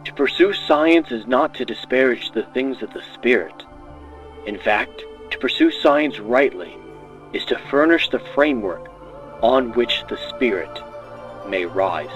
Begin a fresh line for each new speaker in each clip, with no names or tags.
To pursue science is not to disparage the things of the spirit. In fact, to pursue science rightly is to furnish the framework on which the spirit may rise.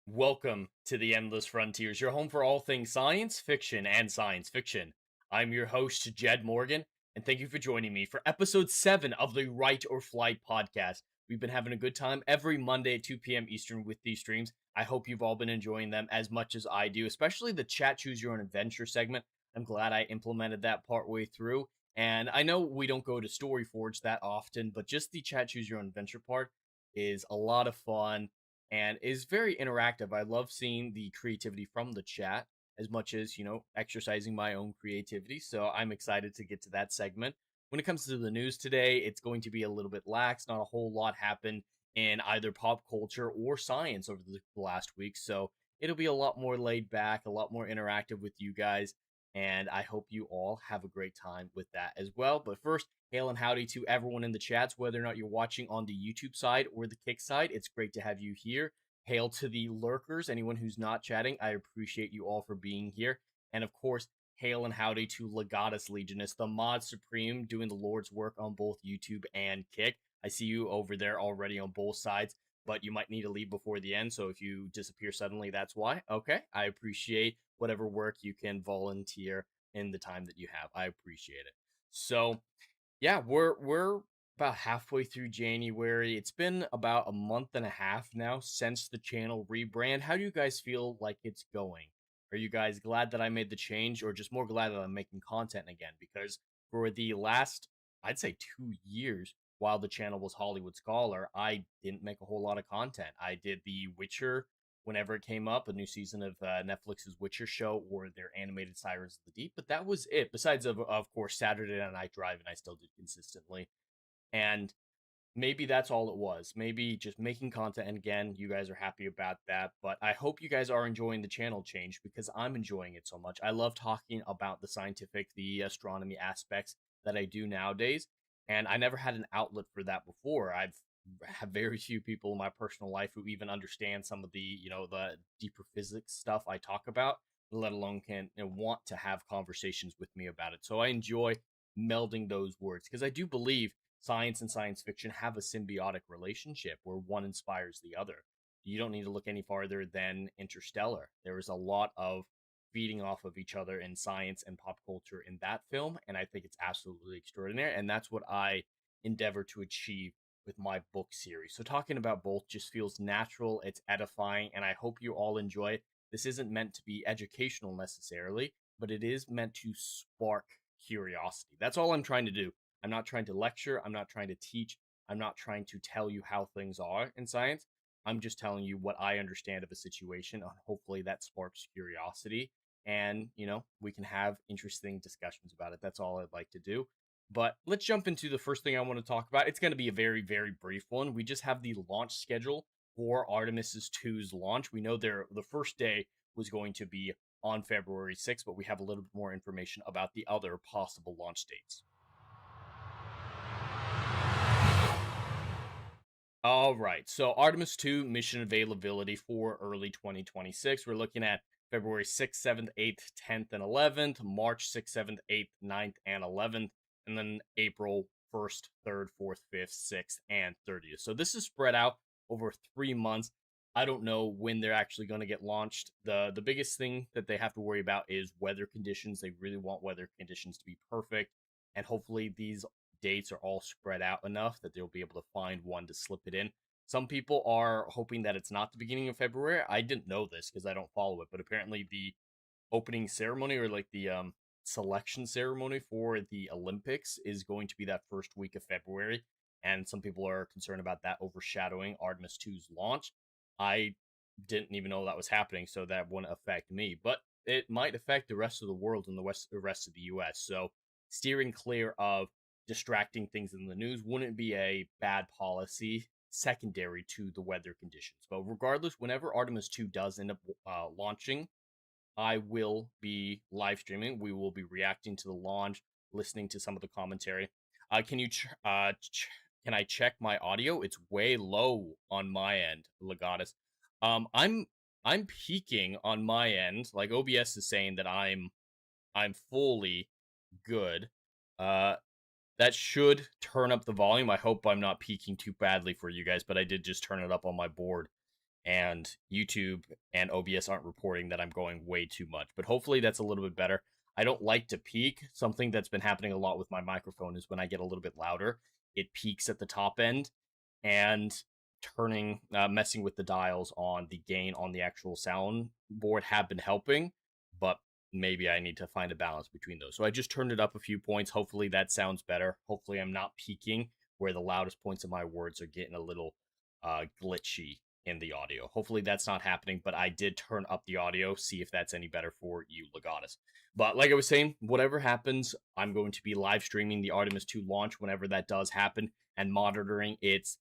Welcome to the Endless Frontiers, your home for all things science fiction and science fiction. I'm your host, Jed Morgan, and thank you for joining me for episode 7 of the Write or Flight podcast. We've been having a good time every Monday at 2 p.m. Eastern with these streams. I hope you've all been enjoying them as much as I do, especially the Chat Choose Your Own Adventure segment. I'm glad I implemented that partway through. And I know we don't go to StoryForge that often, but just the Chat Choose Your Own Adventure part is a lot of fun and is very interactive. I love seeing the creativity from the chat as much as, exercising my own creativity. So I'm excited to get to that segment. When it comes to the news today, it's going to be a little bit lax. Not a whole lot happened in either pop culture or science over the last week. So it'll be a lot more laid back, a lot more interactive with you guys. And I hope you all have a great time with that as well. But first, hail and howdy to everyone in the chats, whether or not you're watching on the YouTube side or the Kick side. It's great to have you here. Hail to the lurkers, anyone who's not chatting. I appreciate you all for being here. And of course, hail and howdy to Legatus Legionist, the mod supreme, doing the Lord's work on both YouTube and Kick. I see you over there already on both sides, but you might need to leave before the end. So if you disappear suddenly, that's why. Okay, I appreciate whatever work you can volunteer in the time that you have. I appreciate it. So yeah, we're about halfway through January. It's been about a month and a half now since the channel rebrand. How do you guys feel like it's going? Are you guys glad that I made the change, or just more glad that I'm making content again? Because for the last, I'd say 2 years, while the channel was Hollywood Scholar, I didn't make a whole lot of content. I did The Witcher whenever it came up, a new season of Netflix's Witcher show or their animated Sirens of the Deep, but that was it. Besides, of course, Saturday Night Drive, and I still did consistently. And maybe that's all it was. Maybe just making content. And again, you guys are happy about that. But I hope you guys are enjoying the channel change because I'm enjoying it so much. I love talking about the scientific, the astronomy aspects that I do nowadays. And I never had an outlet for that before. I've have very few people in my personal life who even understand some of the, the deeper physics stuff I talk about, let alone can want to have conversations with me about it. So I enjoy melding those words because I do believe science and science fiction have a symbiotic relationship where one inspires the other. You don't need to look any farther than Interstellar. There is a lot of feeding off of each other in science and pop culture in that film, and I think it's absolutely extraordinary, and that's what I endeavor to achieve with my book series. So talking about both just feels natural, it's edifying, and I hope you all enjoy it. This isn't meant to be educational necessarily, but it is meant to spark curiosity. That's all I'm trying to do. I'm not trying to lecture. I'm not trying to teach. I'm not trying to tell you how things are in science. I'm just telling you what I understand of a situation. And hopefully that sparks curiosity. And, we can have interesting discussions about it. That's all I'd like to do. But let's jump into the first thing I want to talk about. It's going to be a very, very brief one. We just have the launch schedule for Artemis 2's launch. We know the first day was going to be on February 6th, but we have a little bit more information about the other possible launch dates. All right, so Artemis 2 mission availability for early 2026. We're looking at February 6th, 7th, 8th, 10th, and 11th, March 6th, 7th, 8th, 9th, and 11th, and then April 1st, 3rd, 4th, 5th, 6th, and 30th. So this is spread out over 3 months. I don't know when they're actually going to get launched. The biggest thing that they have to worry about is weather conditions. They really want weather conditions to be perfect, and hopefully these dates are all spread out enough that they'll be able to find one to slip it in. Some people are hoping that it's not the beginning of February. I didn't know this because I don't follow it, but apparently the opening ceremony, or like the selection ceremony for the Olympics, is going to be that first week of February, and some people are concerned about that overshadowing Artemis 2's launch. I didn't even know that was happening, so that wouldn't affect me, but it might affect the rest of the world and the rest of the US. So steering clear of distracting things in the news wouldn't be a bad policy secondary to the weather conditions. But regardless, whenever Artemis 2 does end up launching, I will be live streaming. We will be reacting to the launch, listening to some of the commentary. Can I check my audio? It's way low on my end, Legatus. I'm peaking on my end. Like OBS is saying that I'm fully good. That should turn up the volume. I hope I'm not peaking too badly for you guys, but I did just turn it up on my board, and YouTube and OBS aren't reporting that I'm going way too much. But hopefully that's a little bit better. I don't like to peak. Something that's been happening a lot with my microphone is when I get a little bit louder, it peaks at the top end, and messing with the dials on the gain on the actual sound board have been helping, but maybe I need to find a balance between those. So I just turned it up a few points. Hopefully that sounds better. Hopefully I'm not peaking where the loudest points of my words are getting a little glitchy in the audio. Hopefully that's not happening, but I did turn up the audio, see if that's any better for you, Legatus. But like I was saying, whatever happens, I'm going to be live streaming the Artemis 2 launch whenever that does happen, and monitoring its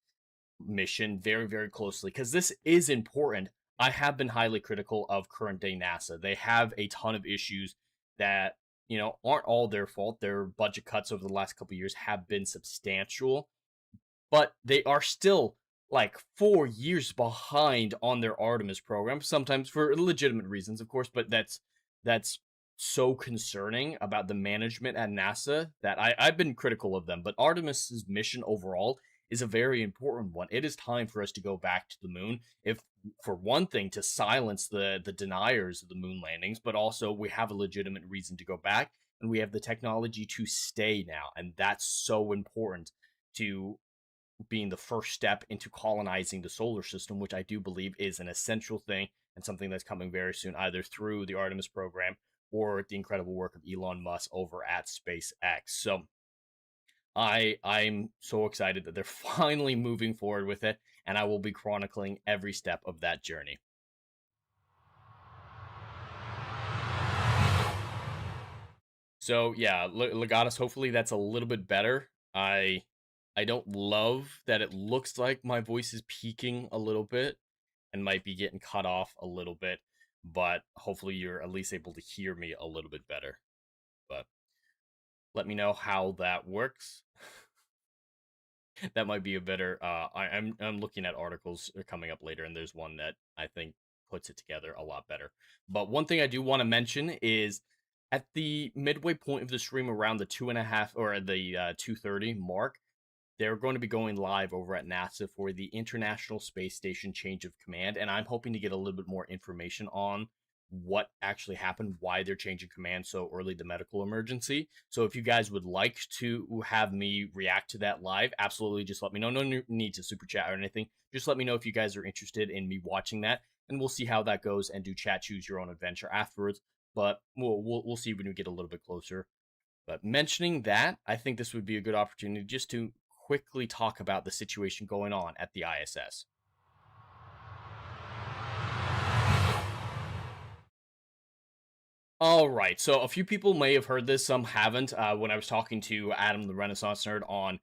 mission very, very closely, because this is important. I have been highly critical of current day NASA. They have a ton of issues that, aren't all their fault. Their budget cuts over the last couple of years have been substantial, but they are still like 4 years behind on their Artemis program, sometimes for legitimate reasons, of course, but that's so concerning about the management at NASA that I've been critical of them. But Artemis's mission overall is a very important one. It is time for us to go back to the moon, if for one thing to silence the deniers of the moon landings, but also we have a legitimate reason to go back, and we have the technology to stay now, and that's so important to being the first step into colonizing the solar system, which I do believe is an essential thing and something that's coming very soon, either through the Artemis program or the incredible work of Elon Musk over at SpaceX. So I'm so excited that they're finally moving forward with it, and I will be chronicling every step of that journey. So yeah, Legatus, hopefully that's a little bit better. I don't love that it looks like my voice is peaking a little bit and might be getting cut off a little bit, but hopefully you're at least able to hear me a little bit better. But let me know how that works. That might be a better. I'm looking at articles coming up later, and there's one that I think puts it together a lot better. But one thing I do want to mention is at the midway point of the stream, around the 2.5 or the 2:30 mark, they're going to be going live over at NASA for the International Space Station change of command, and I'm hoping to get a little bit more information on what actually happened, why they're changing command so early, the medical emergency. So if you guys would like to have me react to that live, absolutely just let me know. No need to super chat or anything. Just let me know if you guys are interested in me watching that, and we'll see how that goes and do chat choose your own adventure afterwards. But we'll see when we get a little bit closer. But mentioning that, I think this would be a good opportunity just to quickly talk about the situation going on at the ISS. All right, so a few people may have heard this, some haven't. When I was talking to Adam, the Renaissance nerd, on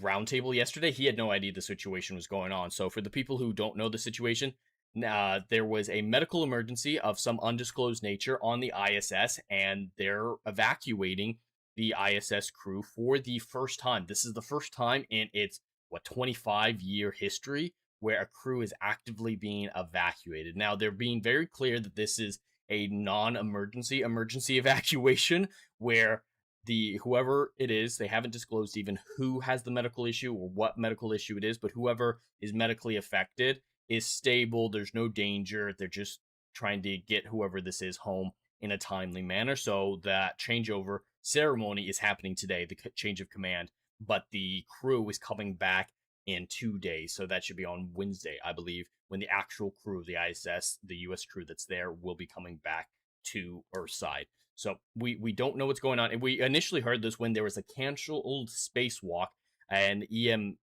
Roundtable yesterday, he had no idea the situation was going on. So, for the people who don't know the situation, there was a medical emergency of some undisclosed nature on the ISS, and they're evacuating the ISS crew for the first time. This is the first time in its 25-year history where a crew is actively being evacuated. Now, they're being very clear that this is a non-emergency emergency evacuation where the whoever it is, they haven't disclosed even who has the medical issue or what medical issue it is, but whoever is medically affected is stable. There's no danger. They're just trying to get whoever this is home in a timely manner. So that changeover ceremony is happening today, the change of command, but the crew is coming back in 2 days. So that should be on Wednesday, I believe, when the actual crew of the ISS, the US crew that's there, will be coming back to Earthside. So we don't know what's going on. And we initially heard this when there was a canceled spacewalk and an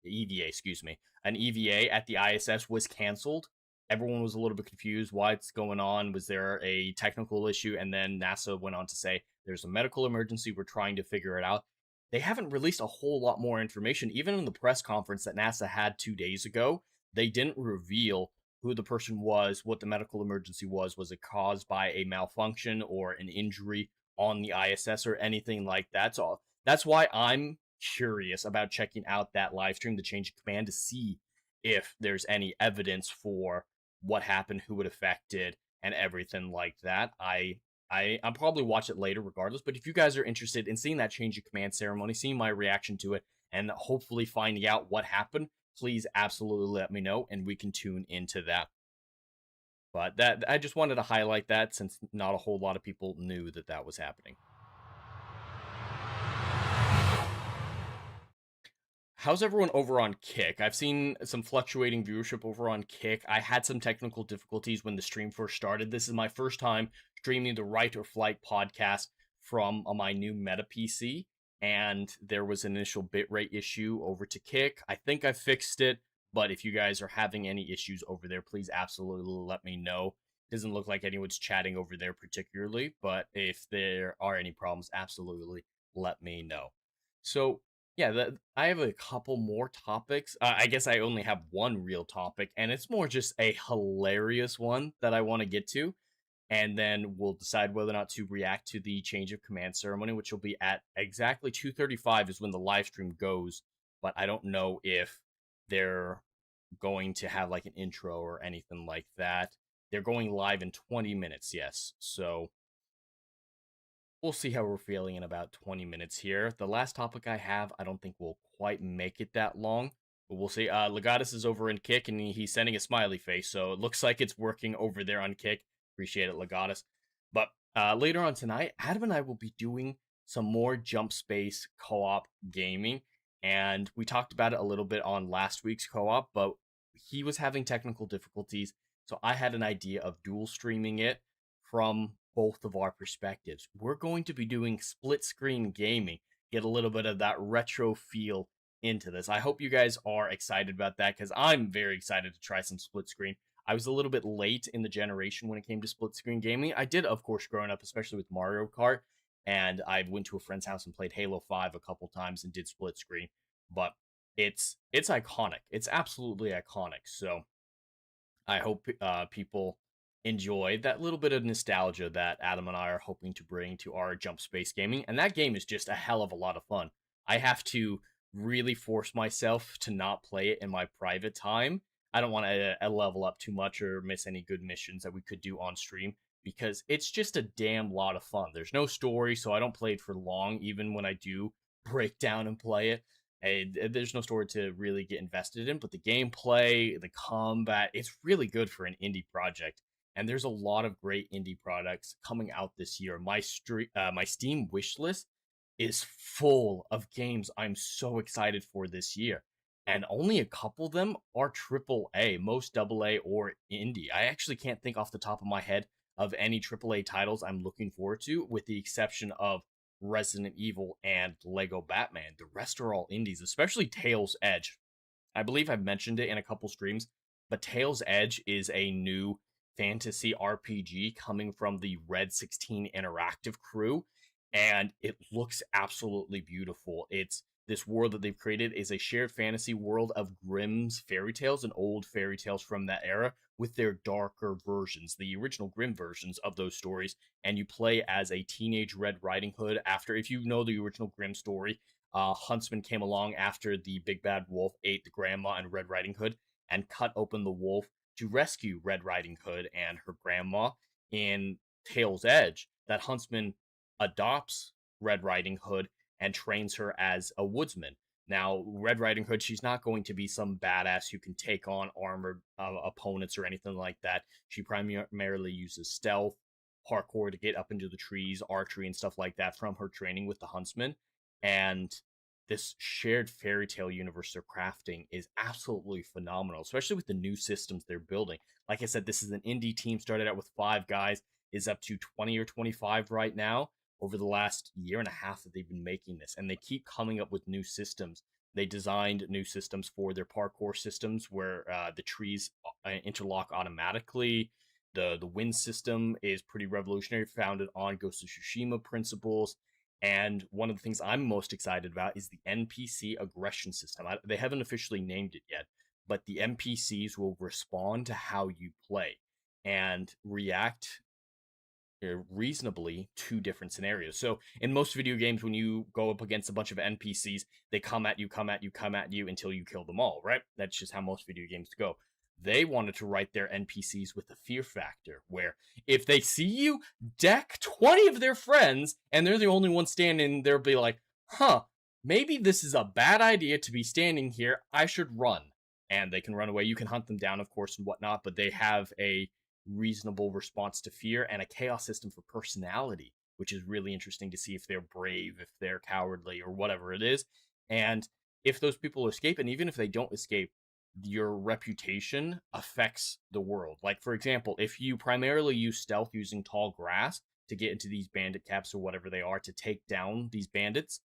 EVA, excuse me, an EVA at the ISS was canceled. Everyone was a little bit confused. What's going on? Was there a technical issue? And then NASA went on to say there's a medical emergency. We're trying to figure it out. They haven't released a whole lot more information. Even in the press conference that NASA had 2 days ago, they didn't reveal who the person was, what the medical emergency was. Was it caused by a malfunction or an injury on the ISS or anything like that? So that's why I'm curious about checking out that live stream, the change of command, to see if there's any evidence for what happened, who it affected, and everything like that. I'll probably watch it later regardless, but if you guys are interested in seeing that change of command ceremony, seeing my reaction to it, and hopefully finding out what happened, please absolutely let me know and we can tune into that. But that, I just wanted to highlight that since not a whole lot of people knew that that was happening. How's everyone over on Kick? I've seen some fluctuating viewership over on Kick. I had some technical difficulties when the stream first started. This is my first time streaming the Right or Flight podcast from my new Meta PC, and there was an initial bitrate issue over to Kick. I think I fixed it, but if you guys are having any issues over there, please absolutely let me know. It doesn't look like anyone's chatting over there particularly, but if there are any problems, absolutely let me know. So yeah, I have a couple more topics. I guess I only have one real topic, and it's more just a hilarious one that I want to get to. And then we'll decide whether or not to react to the change of command ceremony, which will be at exactly 2:35 is when the live stream goes. But I don't know if they're going to have like an intro or anything like that. They're going live in 20 minutes, yes. So we'll see how we're feeling in about 20 minutes here. The last topic I have, I don't think we'll quite make it that long, but we'll see. Legatus is over in Kick, and he's sending a smiley face, so it looks like it's working over there on Kick. Appreciate it, Legatus. But later on tonight, Adam and I will be doing some more jump space co-op gaming, and we talked about it a little bit on last week's co-op, but he was having technical difficulties, so I had an idea of dual streaming it from both of our perspectives. We're going to be doing split screen gaming, get a little bit of that retro feel into this. I hope you guys are excited about that because I'm very excited to try some split screen. I was a little bit late in the generation when it came to split screen gaming. I did, of course, growing up, especially with Mario Kart, and I went to a friend's house and played Halo 5 a couple times and did split screen. But it's iconic. It's absolutely iconic. So I hope people enjoy that little bit of nostalgia that Adam and I are hoping to bring to our jump space gaming. And that game is just a hell of a lot of fun. I have to really force myself to not play it in my private time. I don't want to level up too much or miss any good missions that we could do on stream because it's just a damn lot of fun. There's no story, so I don't play it for long, even when I do break down and play it. There's no story to really get invested in, but the gameplay, the combat, it's really good for an indie project. And there's a lot of great indie products coming out this year. My Steam wish list is full of games I'm so excited for this year. And only a couple of them are AAA, most AA or indie. I actually can't think off the top of my head of any AAA titles I'm looking forward to, with the exception of Resident Evil and Lego Batman. The rest are all indies, especially Tails Edge. I believe I've mentioned it in a couple streams, but Tails Edge is a new fantasy RPG coming from the Red 16 Interactive crew, and it looks absolutely beautiful. It's this world that they've created is a shared fantasy world of Grimm's fairy tales and old fairy tales from that era with their darker versions, the original Grimm versions of those stories. And you play as a teenage Red Riding Hood after, if you know the original Grimm story, Huntsman came along after the big bad wolf ate the grandma and Red Riding Hood and cut open the wolf to rescue Red Riding Hood and her grandma. In Tail's Edge, that Huntsman adopts Red Riding Hood and trains her as a woodsman. Now, Red Riding Hood, she's not going to be some badass who can take on armored opponents or anything like that. She primarily uses stealth, parkour to get up into the trees, archery, and stuff like that from her training with the Huntsman. And this shared fairy tale universe they're crafting is absolutely phenomenal, especially with the new systems they're building. Like I said, this is an indie team, started out with 5 guys, is up to 20 or 25 right now over the last year and a half that they've been making this, and they keep coming up with new systems. They designed new systems for their parkour systems where the trees interlock automatically. The wind system is pretty revolutionary, founded on Ghost of Tsushima principles. And one of the things I'm most excited about is the NPC aggression system. They haven't officially named it yet, but the NPCs will respond to how you play and react reasonably to different scenarios. So in most video games, when you go up against a bunch of NPCs, they come at you until you kill them all, right? That's just how most video games go. They wanted to write their NPCs with a fear factor, where if they see you deck 20 of their friends and they're the only one standing, they'll be like, maybe this is a bad idea to be standing here. I should run. And they can run away. You can hunt them down, of course, and whatnot, but they have a reasonable response to fear and a chaos system for personality, which is really interesting to see if they're brave, if they're cowardly, or whatever it is. And if those people escape, and even if they don't escape, your reputation affects the world. Like, for example, if you primarily use stealth using tall grass to get into these bandit caps or whatever they are to take down these bandits,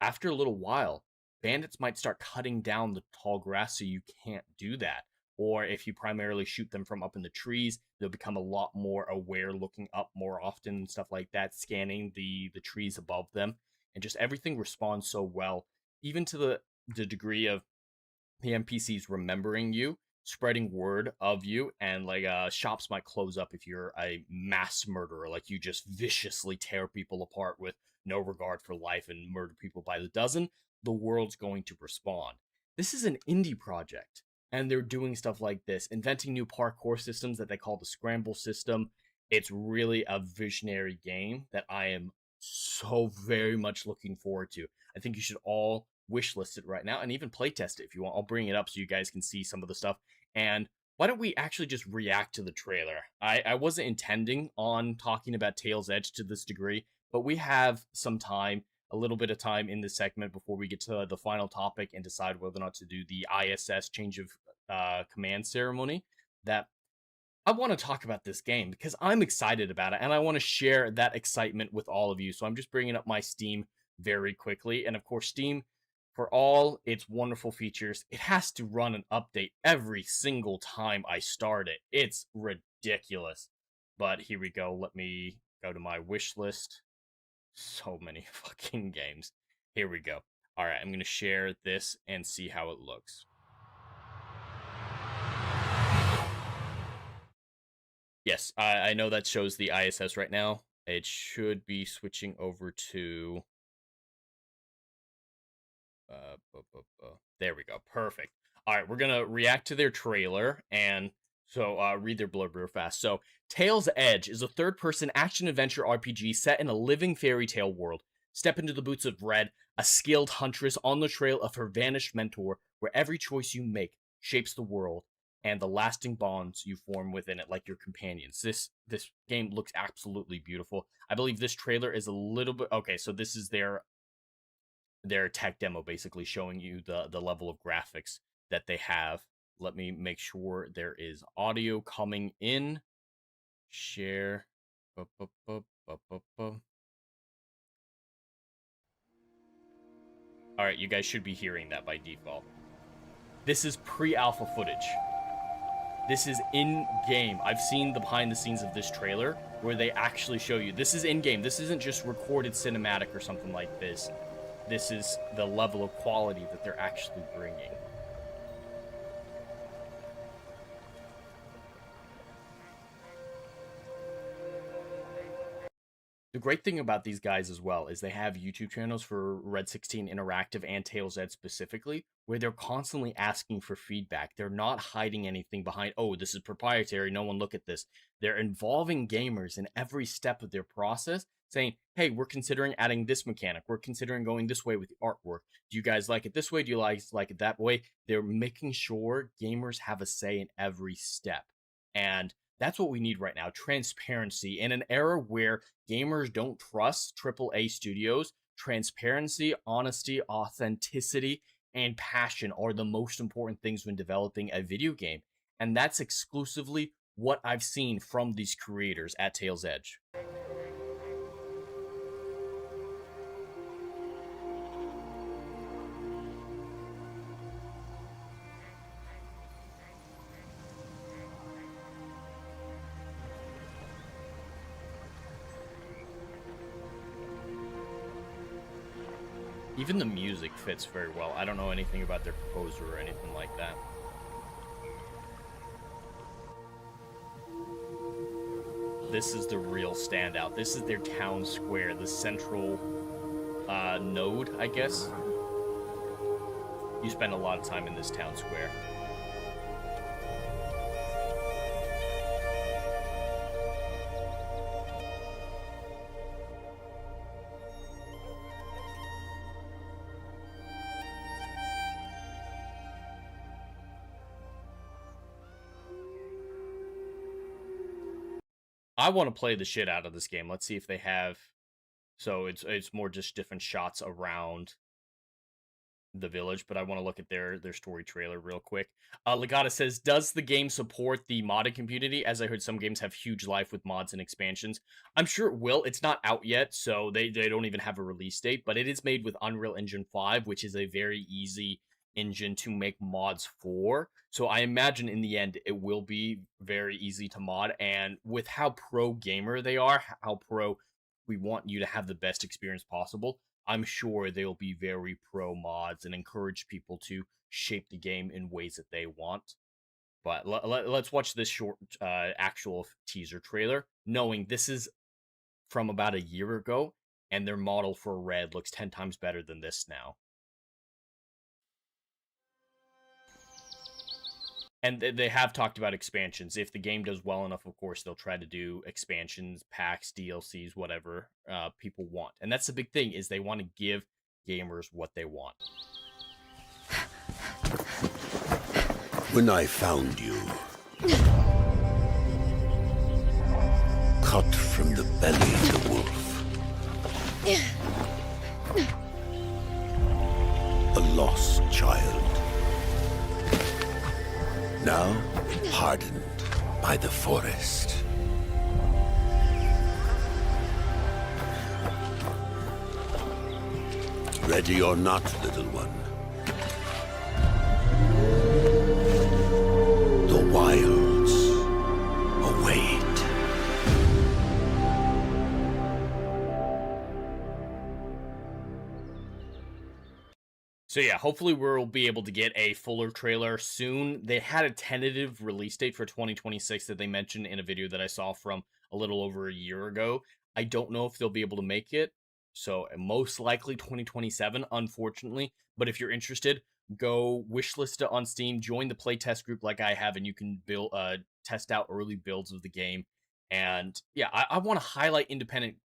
after a little while, bandits might start cutting down the tall grass so you can't do that. Or if you primarily shoot them from up in the trees, they'll become a lot more aware, looking up more often and stuff like that, scanning the trees above them. And just everything responds so well, even to the degree of the NPCs remembering you, spreading word of you, and like shops might close up if you're a mass murderer, like you just viciously tear people apart with no regard for life and murder people by the dozen. The world's going to respond. This is an indie project, and they're doing stuff like this, inventing new parkour systems that they call the scramble system. It's really a visionary game that I am so very much looking forward to. I think you should all wishlist it right now and even playtest it if you want. I'll bring it up so you guys can see some of the stuff. And why don't we actually just react to the trailer? I wasn't intending on talking about Tail's Edge to this degree, but we have some time, a little bit of time in this segment before we get to the final topic and decide whether or not to do the ISS change of command ceremony, that I want to talk about this game because I'm excited about it and I want to share that excitement with all of you. So I'm just bringing up my Steam very quickly. And of course, Steam, for all its wonderful features, it has to run an update every single time I start it. It's ridiculous. But here we go. Let me go to my wish list. So many fucking games. Here we go. All right, I'm going to share this and see how it looks. Yes, I know that shows the ISS right now. It should be switching over to... there we go. Perfect. All right, we're going to react to their trailer, and so read their blurb real fast. So, Tail's Edge is a third-person action-adventure RPG set in a living fairy tale world. Step into the boots of Red, a skilled huntress on the trail of her vanished mentor, where every choice you make shapes the world and the lasting bonds you form within it, like your companions. This game looks absolutely beautiful. I believe this trailer is a little bit... Okay, so this is their tech demo, basically showing you the level of graphics that they have. Let me make sure there is audio coming in Share. All right, you guys should be hearing that by default. This is pre-alpha footage. This is in-game. I've seen the behind-the-scenes of this trailer where they actually show you. This is in-game. This isn't just recorded cinematic or something like this. This is the level of quality that they're actually bringing. The great thing about these guys as well is they have YouTube channels for Red 16 Interactive and Tails Ed specifically, where they're constantly asking for feedback. They're not hiding anything behind, oh, this is proprietary, no one look at this. They're involving gamers in every step of their process, saying, hey, we're considering adding this mechanic. We're considering going this way with the artwork. Do you guys like it this way? Do you like it that way? They're making sure gamers have a say in every step. And that's what we need right now, transparency. In an era where gamers don't trust AAA studios, transparency, honesty, authenticity, and passion are the most important things when developing a video game. And that's exclusively what I've seen from these creators at Tails Edge. Even the music fits very well. I don't know anything about their composer or anything like that. This is the real standout. This is their town square, the central node, I guess. You spend a lot of time in this town square. I want to play the shit out of this game. Let's see if they have. So it's more just different shots around the village, but I want to look at their story trailer real quick. Legata says, does the game support the modding community? As I heard, some games have huge life with mods and expansions. I'm sure it will. It's not out yet, so they don't even have a release date, but it is made with Unreal Engine 5, which is a very easy engine to make mods for. So I imagine in the end it will be very easy to mod, and with how pro gamer they are, how pro we want you to have the best experience possible, I'm sure they'll be very pro mods and encourage people to shape the game in ways that they want. But let's watch this short actual teaser trailer, knowing this is from about a year ago, and their model for Red looks 10 times better than this now. And they have talked about expansions. If the game does well enough, of course, they'll try to do expansions, packs, DLCs, whatever people want. And that's the big thing, is they want to give gamers what they want.
When I found you, cut from the belly of the wolf, a lost child, now hardened by the forest. Ready or not, little one, the wilds await.
So yeah, hopefully we'll be able to get a fuller trailer soon. They had a tentative release date for 2026 that they mentioned in a video that I saw from a little over a year ago. I don't know if they'll be able to make it, so most likely 2027, unfortunately. But if you're interested, go wishlist it on Steam, join the playtest group like I have, and you can build test out early builds of the game. And yeah, I want to highlight independent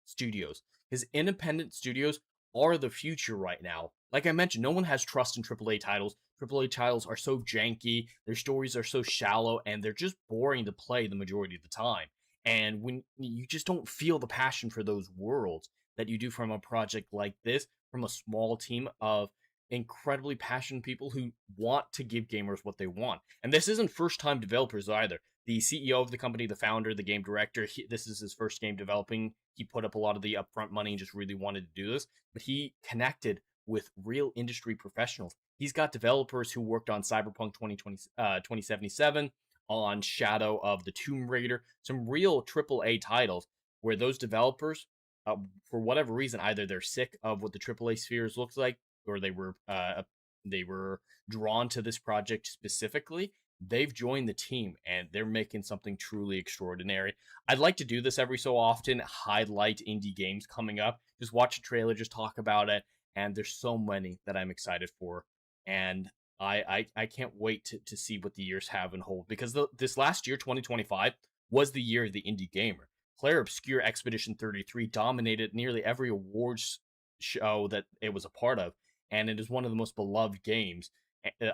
studios, because independent studios are the future right now. Like I mentioned, no one has trust in AAA titles. AAA titles are so janky, their stories are so shallow, and they're just boring to play the majority of the time. And when you just don't feel the passion for those worlds that you do from a project like this, from a small team of incredibly passionate people who want to give gamers what they want. And this isn't first-time developers either. the CEO of the company, the founder, the game director. This is his first game developing. He put up a lot of the upfront money and just really wanted to do this, but he connected with real industry professionals. He's got developers who worked on Cyberpunk 2077, on Shadow of the Tomb Raider, some real AAA titles where those developers, for whatever reason, either they're sick of what the AAA spheres looks like, or they were drawn to this project specifically. They've joined the team and they're making something truly extraordinary. I'd like to do this every so often, highlight indie games coming up, just watch a trailer, just talk about it, and there's so many that I'm excited for, and I can't wait to see what the years have and hold, because this last year, 2025, was the year of the indie gamer. Claire Obscure Expedition 33 dominated nearly every awards show that it was a part of, and it is one of the most beloved games.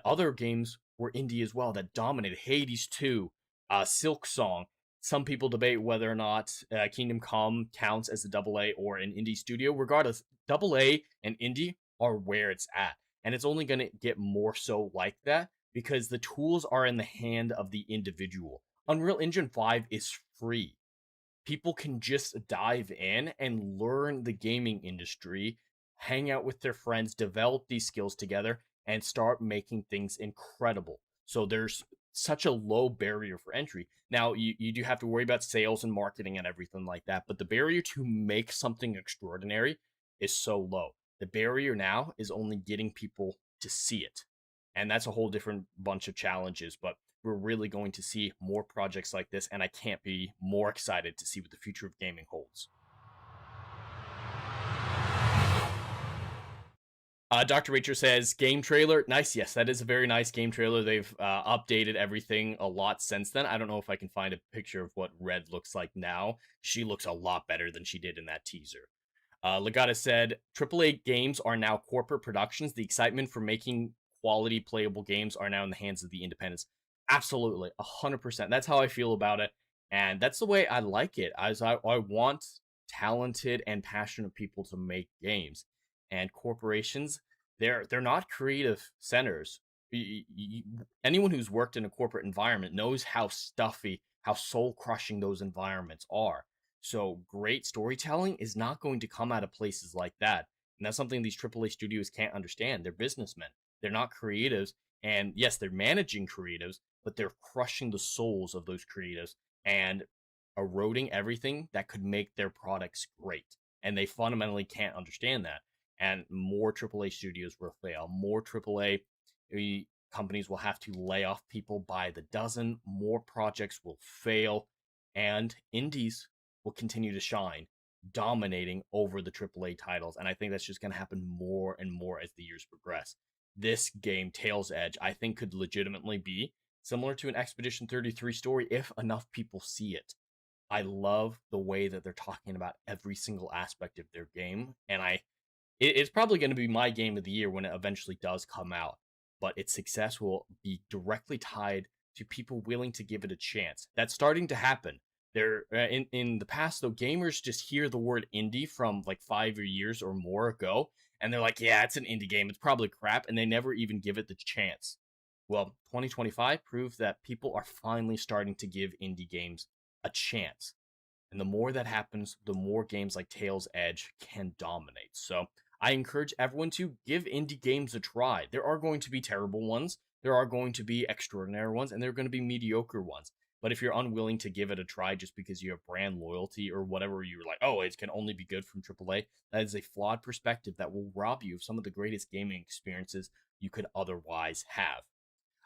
Other games were indie as well that dominated. Hades 2, Silk Song. Some people debate whether or not Kingdom Come counts as a AA or an indie studio. Regardless, AA and indie are where it's at. And it's only going to get more so like that because the tools are in the hand of the individual. Unreal Engine 5 is free. People can just dive in and learn the gaming industry, hang out with their friends, develop these skills together, and start making things incredible. So there's such a low barrier for entry. Now, you do have to worry about sales and marketing and everything like that, but the barrier to make something extraordinary is so low. The barrier now is only getting people to see it. And that's a whole different bunch of challenges, but we're really going to see more projects like this, and I can't be more excited to see what the future of gaming holds. Dr. Rachel says, game trailer, nice. Yes, that is a very nice game trailer. They've updated everything a lot since then. I don't know if I can find a picture of what Red looks like now. She looks a lot better than she did in that teaser. Legata said, AAA games are now corporate productions. The excitement for making quality playable games are now in the hands of the independents. Absolutely, 100%. That's how I feel about it. And that's the way I like it. As I want talented and passionate people to make games. And corporations, they're not creative centers. Anyone who's worked in a corporate environment knows how stuffy, how soul-crushing those environments are. So great storytelling is not going to come out of places like that. And that's something these AAA studios can't understand. They're businessmen. They're not creatives. And yes, they're managing creatives, but they're crushing the souls of those creatives and eroding everything that could make their products great. And they fundamentally can't understand that. And more AAA studios will fail. More AAA companies will have to lay off people by the dozen. More projects will fail. And indies will continue to shine, dominating over the AAA titles. And I think that's just going to happen more and more as the years progress. This game, Tail's Edge, I think could legitimately be similar to an Expedition 33 story if enough people see it. I love the way that they're talking about every single aspect of their game. And it's probably going to be my game of the year when it eventually does come out. But its success will be directly tied to people willing to give it a chance. That's starting to happen. There, in the past, though, gamers just hear the word indie from like 5 years or more ago, and they're like, yeah, it's an indie game. It's probably crap, and they never even give it the chance. Well, 2025 proved that people are finally starting to give indie games a chance. And the more that happens, the more games like Tail's Edge can dominate. So I encourage everyone to give indie games a try. There are going to be terrible ones, there are going to be extraordinary ones, and there are going to be mediocre ones. But if you're unwilling to give it a try just because you have brand loyalty or whatever, you're like, oh, it can only be good from AAA, that is a flawed perspective that will rob you of some of the greatest gaming experiences you could otherwise have.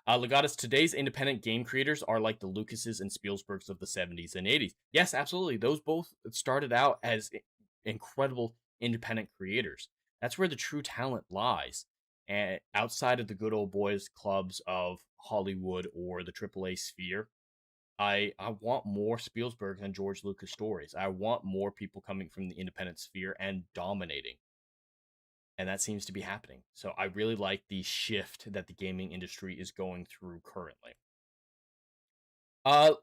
Legatus, today's independent game creators are like the Lucases and Spielbergs of the 70s and 80s. Yes, absolutely. Those both started out as incredible independent creators. That's where the true talent lies. And outside of the good old boys clubs of Hollywood or the AAA sphere, I want more Spielberg and George Lucas stories. I want more people coming from the independent sphere and dominating. And that seems to be happening. So I really like the shift that the gaming industry is going through currently.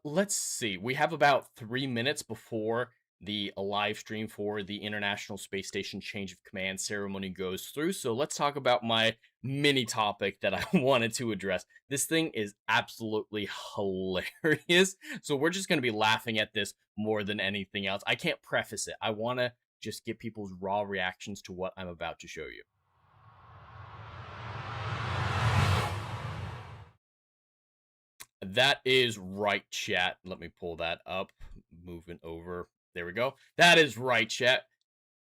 Let's see. We have about 3 minutes before the live stream for the International Space Station change of command ceremony goes through. So let's talk about my mini topic that I wanted to address. This thing is absolutely hilarious. So we're just going to be laughing at this more than anything else. I can't preface it. I want to just get people's raw reactions to what I'm about to show you. That is right, chat. Let me pull that up. Moving over. There we go. That is right, chat.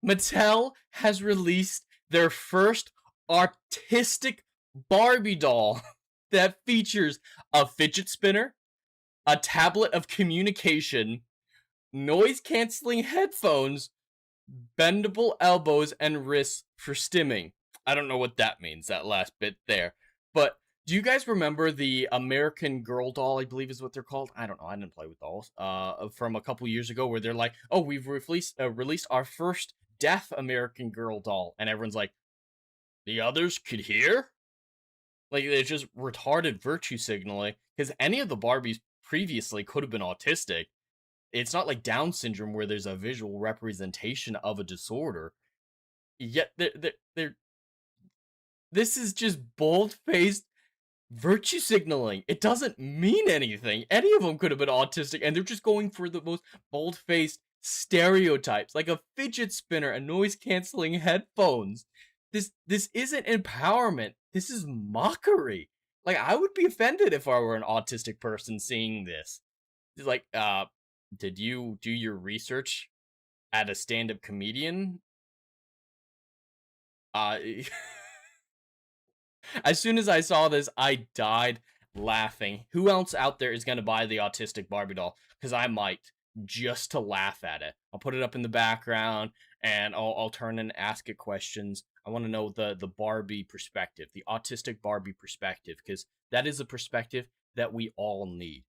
Mattel has released their first artistic Barbie doll that features a fidget spinner, a tablet of communication, noise-canceling headphones, bendable elbows, and wrists for stimming. I don't know what that means, that last bit there. But do you guys remember the American Girl doll, I believe is what they're called? I don't know, I didn't play with dolls. From a couple years ago where they're like, oh, we've released our first deaf American Girl doll. And everyone's like, the others could hear? Like, it's just retarded virtue signaling. Because any of the Barbies previously could have been autistic. It's not like Down syndrome where there's a visual representation of a disorder. Yet, this is just bold-faced virtue signaling. It doesn't mean anything. Any of them could have been autistic, and they're just going for the most bold-faced stereotypes, like a fidget spinner and noise-canceling headphones. This isn't empowerment. This is mockery. Like, I would be offended if I were an autistic person seeing this. It's like, did you do your research at a stand-up comedian? As soon as I saw this, I died laughing. Who else out there is going to buy the autistic Barbie doll? Because I might, just to laugh at it. I'll put it up in the background, and I'll turn and ask it questions. I want to know the Barbie perspective, the autistic Barbie perspective, because that is a perspective that we all need.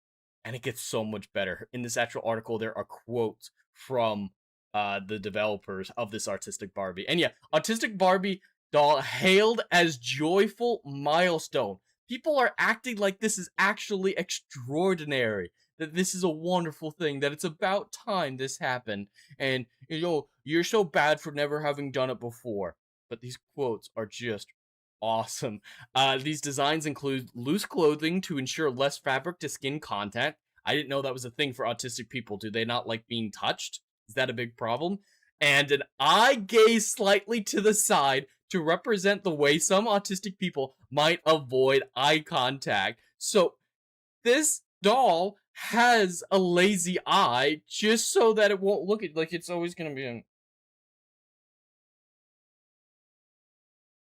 And it gets so much better. In this actual article, there are quotes from the developers of this artistic Barbie. And yeah, autistic Barbie doll hailed as joyful milestone. People are acting like this is actually extraordinary, that this is a wonderful thing, that it's about time this happened, and you're so bad for never having done it before. But these quotes are just awesome. These designs include loose clothing to ensure less fabric to skin contact. I didn't know that was a thing for autistic people. Do they not like being touched? Is that a big problem? And an eye gaze slightly to the side to represent the way some autistic people might avoid eye contact. So this doll has a lazy eye just so that it won't look like it's always going to be in.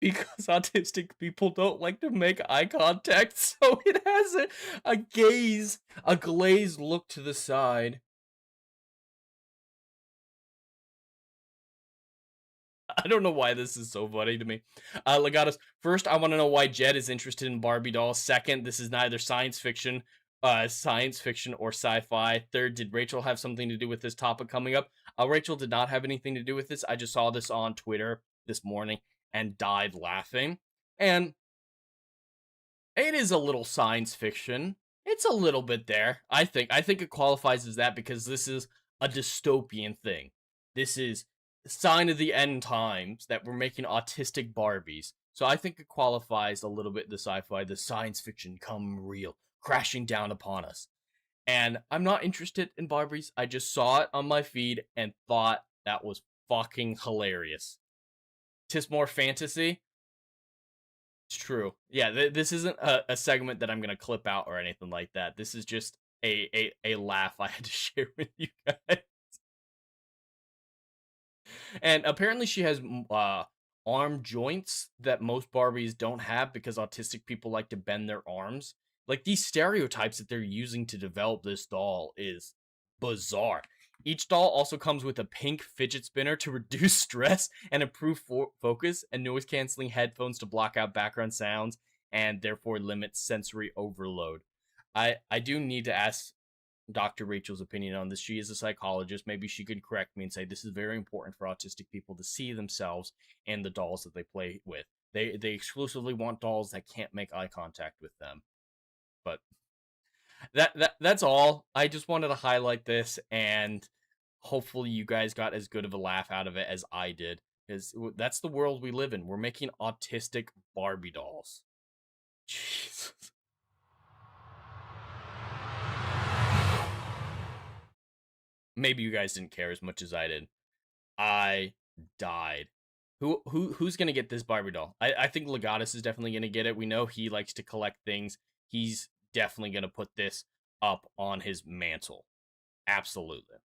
Because autistic people don't like to make eye contact, so it has a glazed look to the side. I don't know why this is so funny to me. Legatus, first, I want to know why Jed is interested in Barbie dolls. Second, this is neither science fiction or sci-fi. Third, did Rachel have something to do with this topic coming up? Rachel did not have anything to do with this. I just saw this on Twitter this morning and died laughing. And it is a little science fiction. It's a little bit there. I think it qualifies as that because this is a dystopian thing. This is a sign of the end times that we're making autistic Barbies. So I think it qualifies a little bit the sci-fi, the science fiction come real, crashing down upon us. And I'm not interested in Barbies. I just saw it on my feed and thought that was fucking hilarious. 'Tis more fantasy. It's true. Yeah, this isn't a segment that I'm going to clip out or anything like that. This is just a laugh I had to share with you guys. And apparently she has arm joints that most Barbies don't have because autistic people like to bend their arms. Like, these stereotypes that they're using to develop this doll is bizarre. Each doll also comes with a pink fidget spinner to reduce stress and improve focus, and noise-canceling headphones to block out background sounds and therefore limit sensory overload. I do need to ask Dr. Rachel's opinion on this. She is a psychologist. Maybe she could correct me and say this is very important for autistic people to see themselves in the dolls that they play with. They exclusively want dolls that can't make eye contact with them. But that's all. I just wanted to highlight this, and hopefully you guys got as good of a laugh out of it as I did. Because that's the world we live in. We're making autistic Barbie dolls. Jesus. Maybe you guys didn't care as much as I did. I died. Who's gonna get this Barbie doll? I think Legatus is definitely gonna get it. We know he likes to collect things. He's definitely gonna put this up on his mantle. Absolutely.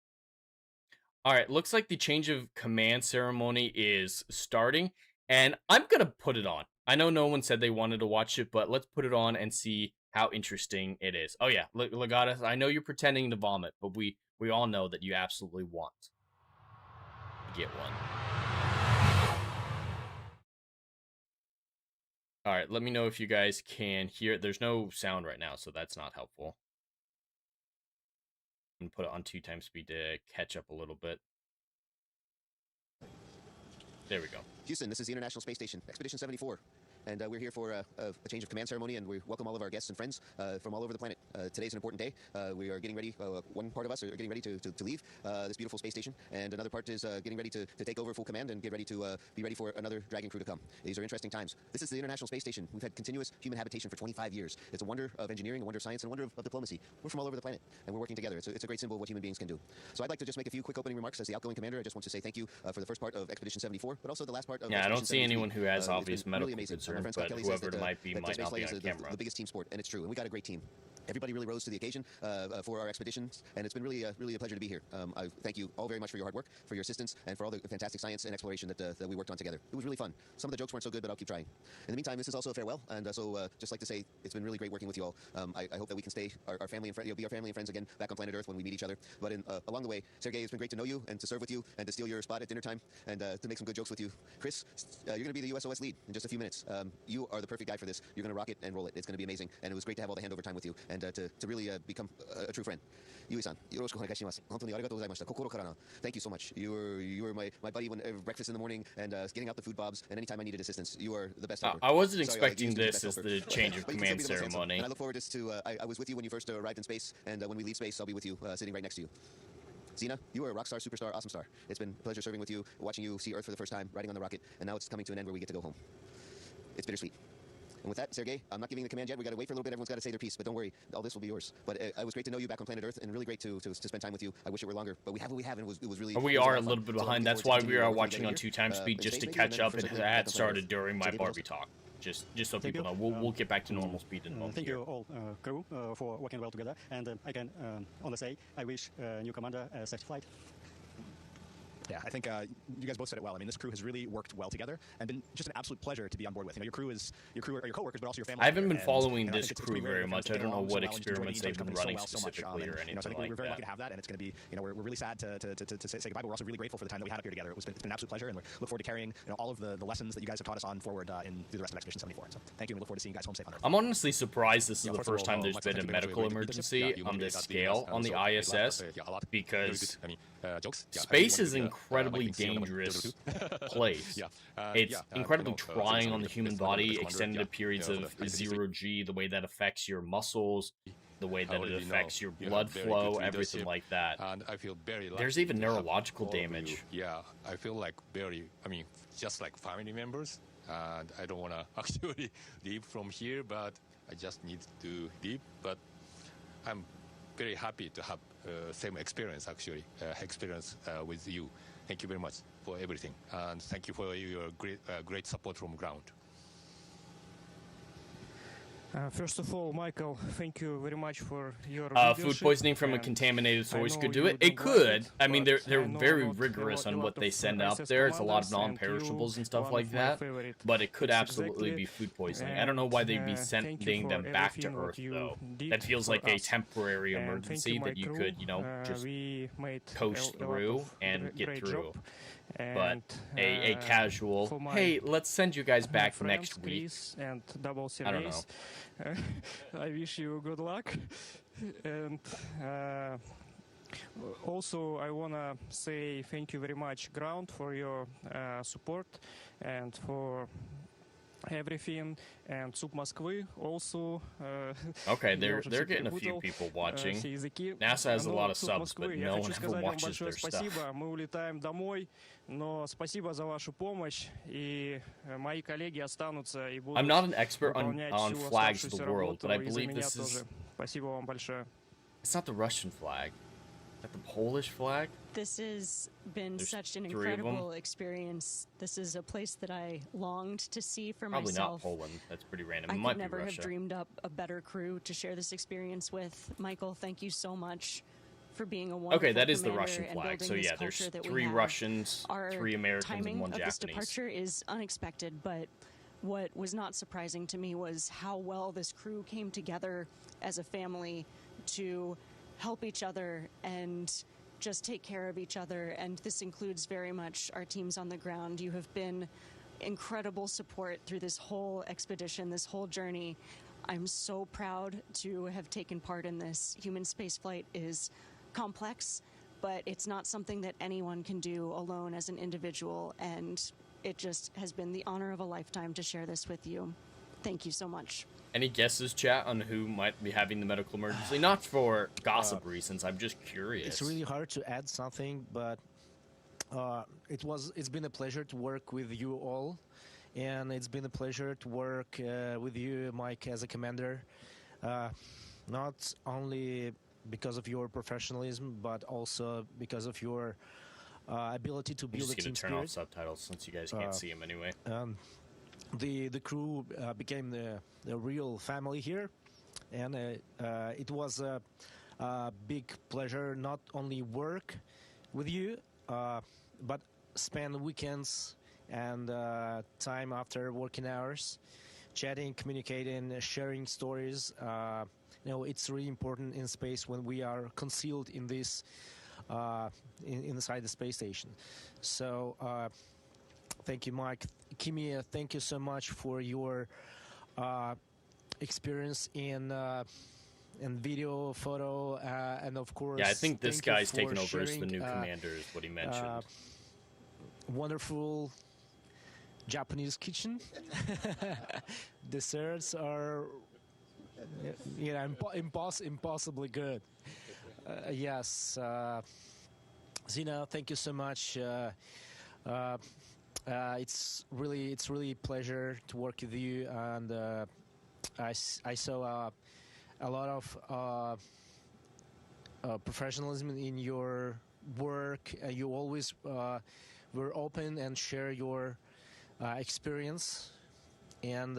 All right, looks like the change of command ceremony is starting, and I'm gonna put it on. I know no one said they wanted to watch it, but let's put it on and see how interesting it is. Oh yeah, Legatus, I know you're pretending to vomit, but we all know that you absolutely want to get one. All right, let me know if you guys can hear it. There's no sound right now, so that's not helpful. I'm gonna put it on 2 times speed to catch up a little bit. There we go.
Houston, this is the International Space Station, Expedition 74. And we're here for a change of command ceremony, and we welcome all of our guests and friends from all over the planet. Today's an important day. We are getting ready. One part of us are getting ready to leave this beautiful space station, and another part is getting ready to take over full command and get ready to be ready for another Dragon crew to come. These are interesting times. This is the International Space Station. We've had continuous human habitation for 25 years. It's a wonder of engineering, a wonder of science, and a wonder of diplomacy. We're from all over the planet, and we're working together. It's a great symbol of what human beings can do. So I'd like to just make a few quick opening remarks. As the outgoing commander, I just want to say thank you for the first part of Expedition 74, but also the last part of
I don't see
73.
anyone who has obvious medical
really
concern,
but
but whoever it might be might not be on camera.
The biggest team sport, and it's true. And we got a great team. Everybody really rose to the occasion for our expeditions, and it's been really a pleasure to be here. I thank you all very much for your hard work, for your assistance, and for all the fantastic science and exploration that we worked on together. It was really fun. Some of the jokes weren't so good, but I'll keep trying. In the meantime, this is also a farewell, and so just like to say it's been really great working with you all. I hope that we can stay our family and friends, be our family and friends again back on planet Earth when we meet each other. But along the way, Sergey, it's been great to know you and to serve with you and to steal your spot at dinner time and to make some good jokes with you. Chris, you're going to be the USOS lead in just a few minutes. You are the perfect guy for this. You're going to rock it and roll it. It's going to be amazing, and it was great to have all the handover time with you and to really become a true friend. Yui-san, yoroshiku onegai shimasu. Hontou ni arigatou gozaimashita. Kokoro kara no. Thank you so much. You were my buddy when breakfast in the morning and getting out the food bobs, and anytime I needed assistance, you are the best helper.
I wasn't expecting this as the change of command ceremony.
And I look forward to I was with you when you first arrived in space, and when we leave space, I'll be with you, sitting right next to you. Xena, you are a rock star, superstar, awesome star. It's been a pleasure serving with you, watching you see Earth for the first time, riding on the rocket, and now it's coming to an end where we get to go home. It's bittersweet. And with that, Sergey, I'm not giving the command yet. We got to wait for a little bit. Everyone's got to say their piece, but don't worry. All this will be yours. But it was great to know you back on planet Earth, and really great to spend time with you. I wish it were longer, but we have what we have, and it was really.
We are a little bit behind. That's why we are watching on 2 times speed just to catch up. It had started during my Barbie talk. Just so people know, we'll get back to normal speed in a moment.
Thank you all, crew, for working well together. And I can only say I wish new commander a safe flight.
Yeah, I think you guys both said it well. I mean, this crew has really worked well together and been just an absolute pleasure to be on board with. You know, your crew are your coworkers, but also your family.
I haven't been following this crew very much. I don't know what experiments they've been running specifically or anything
so I think
like
we're very
that.
lucky to have that, and it's going to be, we're really sad to say goodbye, but we're also really grateful for the time that we had up here together. It's been an absolute pleasure, and we look forward to carrying all of the lessons that you guys have taught us on forward through the rest of Expedition 74. So thank you, and we look forward to seeing you guys home safe on Earth.
I'm honestly surprised this is the first time there's been a medical emergency on this scale on the ISS, because space is incredibly dangerous place. It's incredibly trying on the human body, extended periods of 0G, the way that affects your muscles, the way that it affects your blood flow, everything like that.
And I feel very lucky.
There's even neurological damage.
Yeah, I feel like just like family members. And I don't want to actually leave from here, but I just need to leave. But I'm very happy to have same experience, actually, with you. Thank you very much for everything, and thank you for your great support from ground.
First of all, Michael, thank you very much for your
food poisoning from a contaminated source could do it. It could. I mean, they're very rigorous on what they send up there. It's a lot of non-perishables and stuff like that. But it could absolutely be food poisoning. I don't know why they'd be sending them back to Earth, though. That feels like a temporary emergency that you could, just coast through and get through. But a casual, hey, let's send you guys back next week.
And
I don't know.
I wish you good luck. And also, I want to say thank you very much, Ground, for your support and for
everything, and Суп Москвы also.
Okay, they're getting a few people watching. NASA has a lot of subs, but no one ever watches their stuff.
Спасибо, мы улетаем домой, но спасибо за вашу помощь, и мои коллеги останутся и будут
I'm not an expert on
всю
flags of
оставшуюся
the world,
работу,
but I
и за
believe
меня
this
тоже.
is...
Спасибо вам большое.
It's not the Russian flag. Is that the Polish flag?
This has been
There's
such an
3 of them.
incredible experience. This is a place that I longed to see for
Probably
myself.
not Poland. That's pretty random.
I
It
could
might be
never have
Russia.
dreamed up a better crew to share this experience with. Michael, thank you so much for being a wonderful
Okay, that is the
commander
Russian
and
flag.
building
So
this
yeah, there's
culture that we
3
have.
Russians,
Our
3 Americans,
timing
and 1
of this
Japanese.
departure is unexpected, but what was not surprising to me was how well this crew came together as a family to help each other and just take care of each other. And this includes very much our teams on the ground. You have been incredible support through this whole expedition, this whole journey. I'm so proud to have taken part in this. Human spaceflight is complex, but it's not something that anyone can do alone as an individual, and it just has been the honor of a lifetime to share this with you. Thank you so much.
Any guesses, chat, on who might be having the medical emergency? Not for gossip reasons. I'm just curious.
It's really hard to add something, but it's been a pleasure to work with you all, and it's been a pleasure to work with you, Mike, as a commander. Not only because of your professionalism, but also because of your ability to
I'm
build a
just
team
gonna turn off
spirit.
subtitles since you guys can't see them anyway.
The crew became the real family here, and it was a big pleasure not only work with you, but spend weekends and time after working hours, chatting, communicating, sharing stories. It's really important in space when we are concealed in this inside the space station. So thank you, Mike. Kimi, thank you so much for your experience in video, photo, and of course.
Yeah, I think this
thank you
guy's
for
taking over as the
sharing,
new commander, is what he mentioned.
Wonderful Japanese kitchen. Desserts are, impossibly good. Yes, Zina, thank you so much. It's really a pleasure to work with you, and I saw a lot of professionalism in your work. You always were open and share your experience, and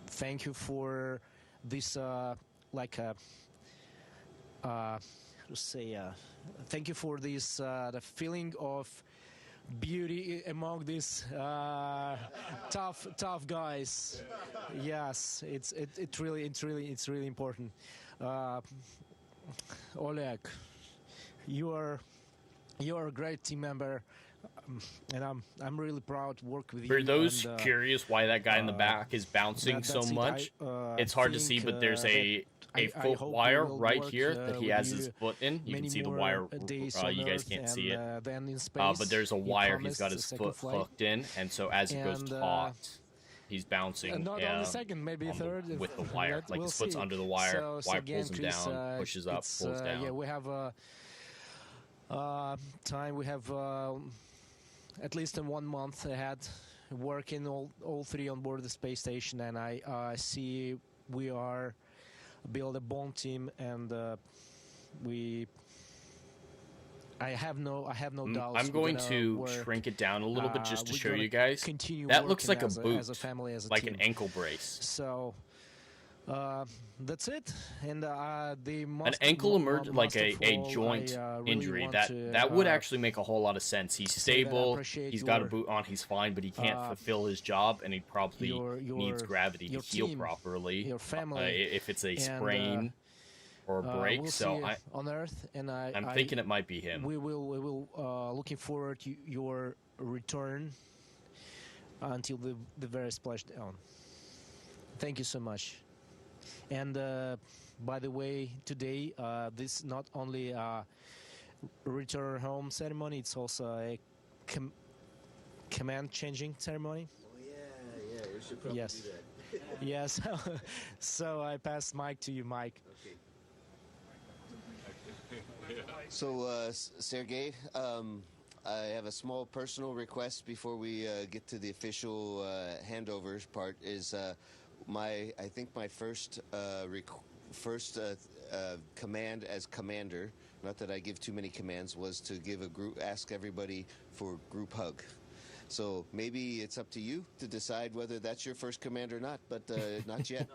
thank you for this thank you for this the feeling of beauty among these tough guys. Yes, it's really important. Oleg, you are a great team member, and I'm really proud to work with you.
For those
and,
curious why that guy in the back is bouncing so much, it's hard to see, but there's a foot wire right here that he has his foot in. You can see the wire. You guys can't see it. But there's a wire he's got his foot hooked in, and so as he goes taut, he's bouncing
not on the second, maybe third
with the wire. Like his foot's under the wire. Wire pulls him down, pushes up, pulls down.
Yeah, we have time. We have at least in 1 month ahead, working all 3 on board the space station, and I see we are build a bond team, and I have no doubts.
I'm going to shrink it down a little bit just to show you guys. That looks like a boot,
as a family, as a
like
team.
an ankle brace.
So that's it. And
an ankle like a joint injury that would actually make a whole lot of sense. He's stable, he's got a boot on, he's fine, but he can't fulfill his job, and he probably needs gravity to heal properly.
Your family,
if it's a sprain or a break.
We'll
so
on Earth, and
I'm thinking it might be him.
We will looking forward to your return until the very splashdown. Thank you so much. And by the way, today this not only a return home ceremony, it's also a command changing ceremony.
Oh yeah.
Yes. Yes. So I pass mic to you, Mike.
So, Sergey, I have a small personal request before we get to the official handovers part. Is I think my first command as commander, not that I give too many commands, was to ask everybody for a group hug. So maybe it's up to you to decide whether that's your first command or not, but not yet.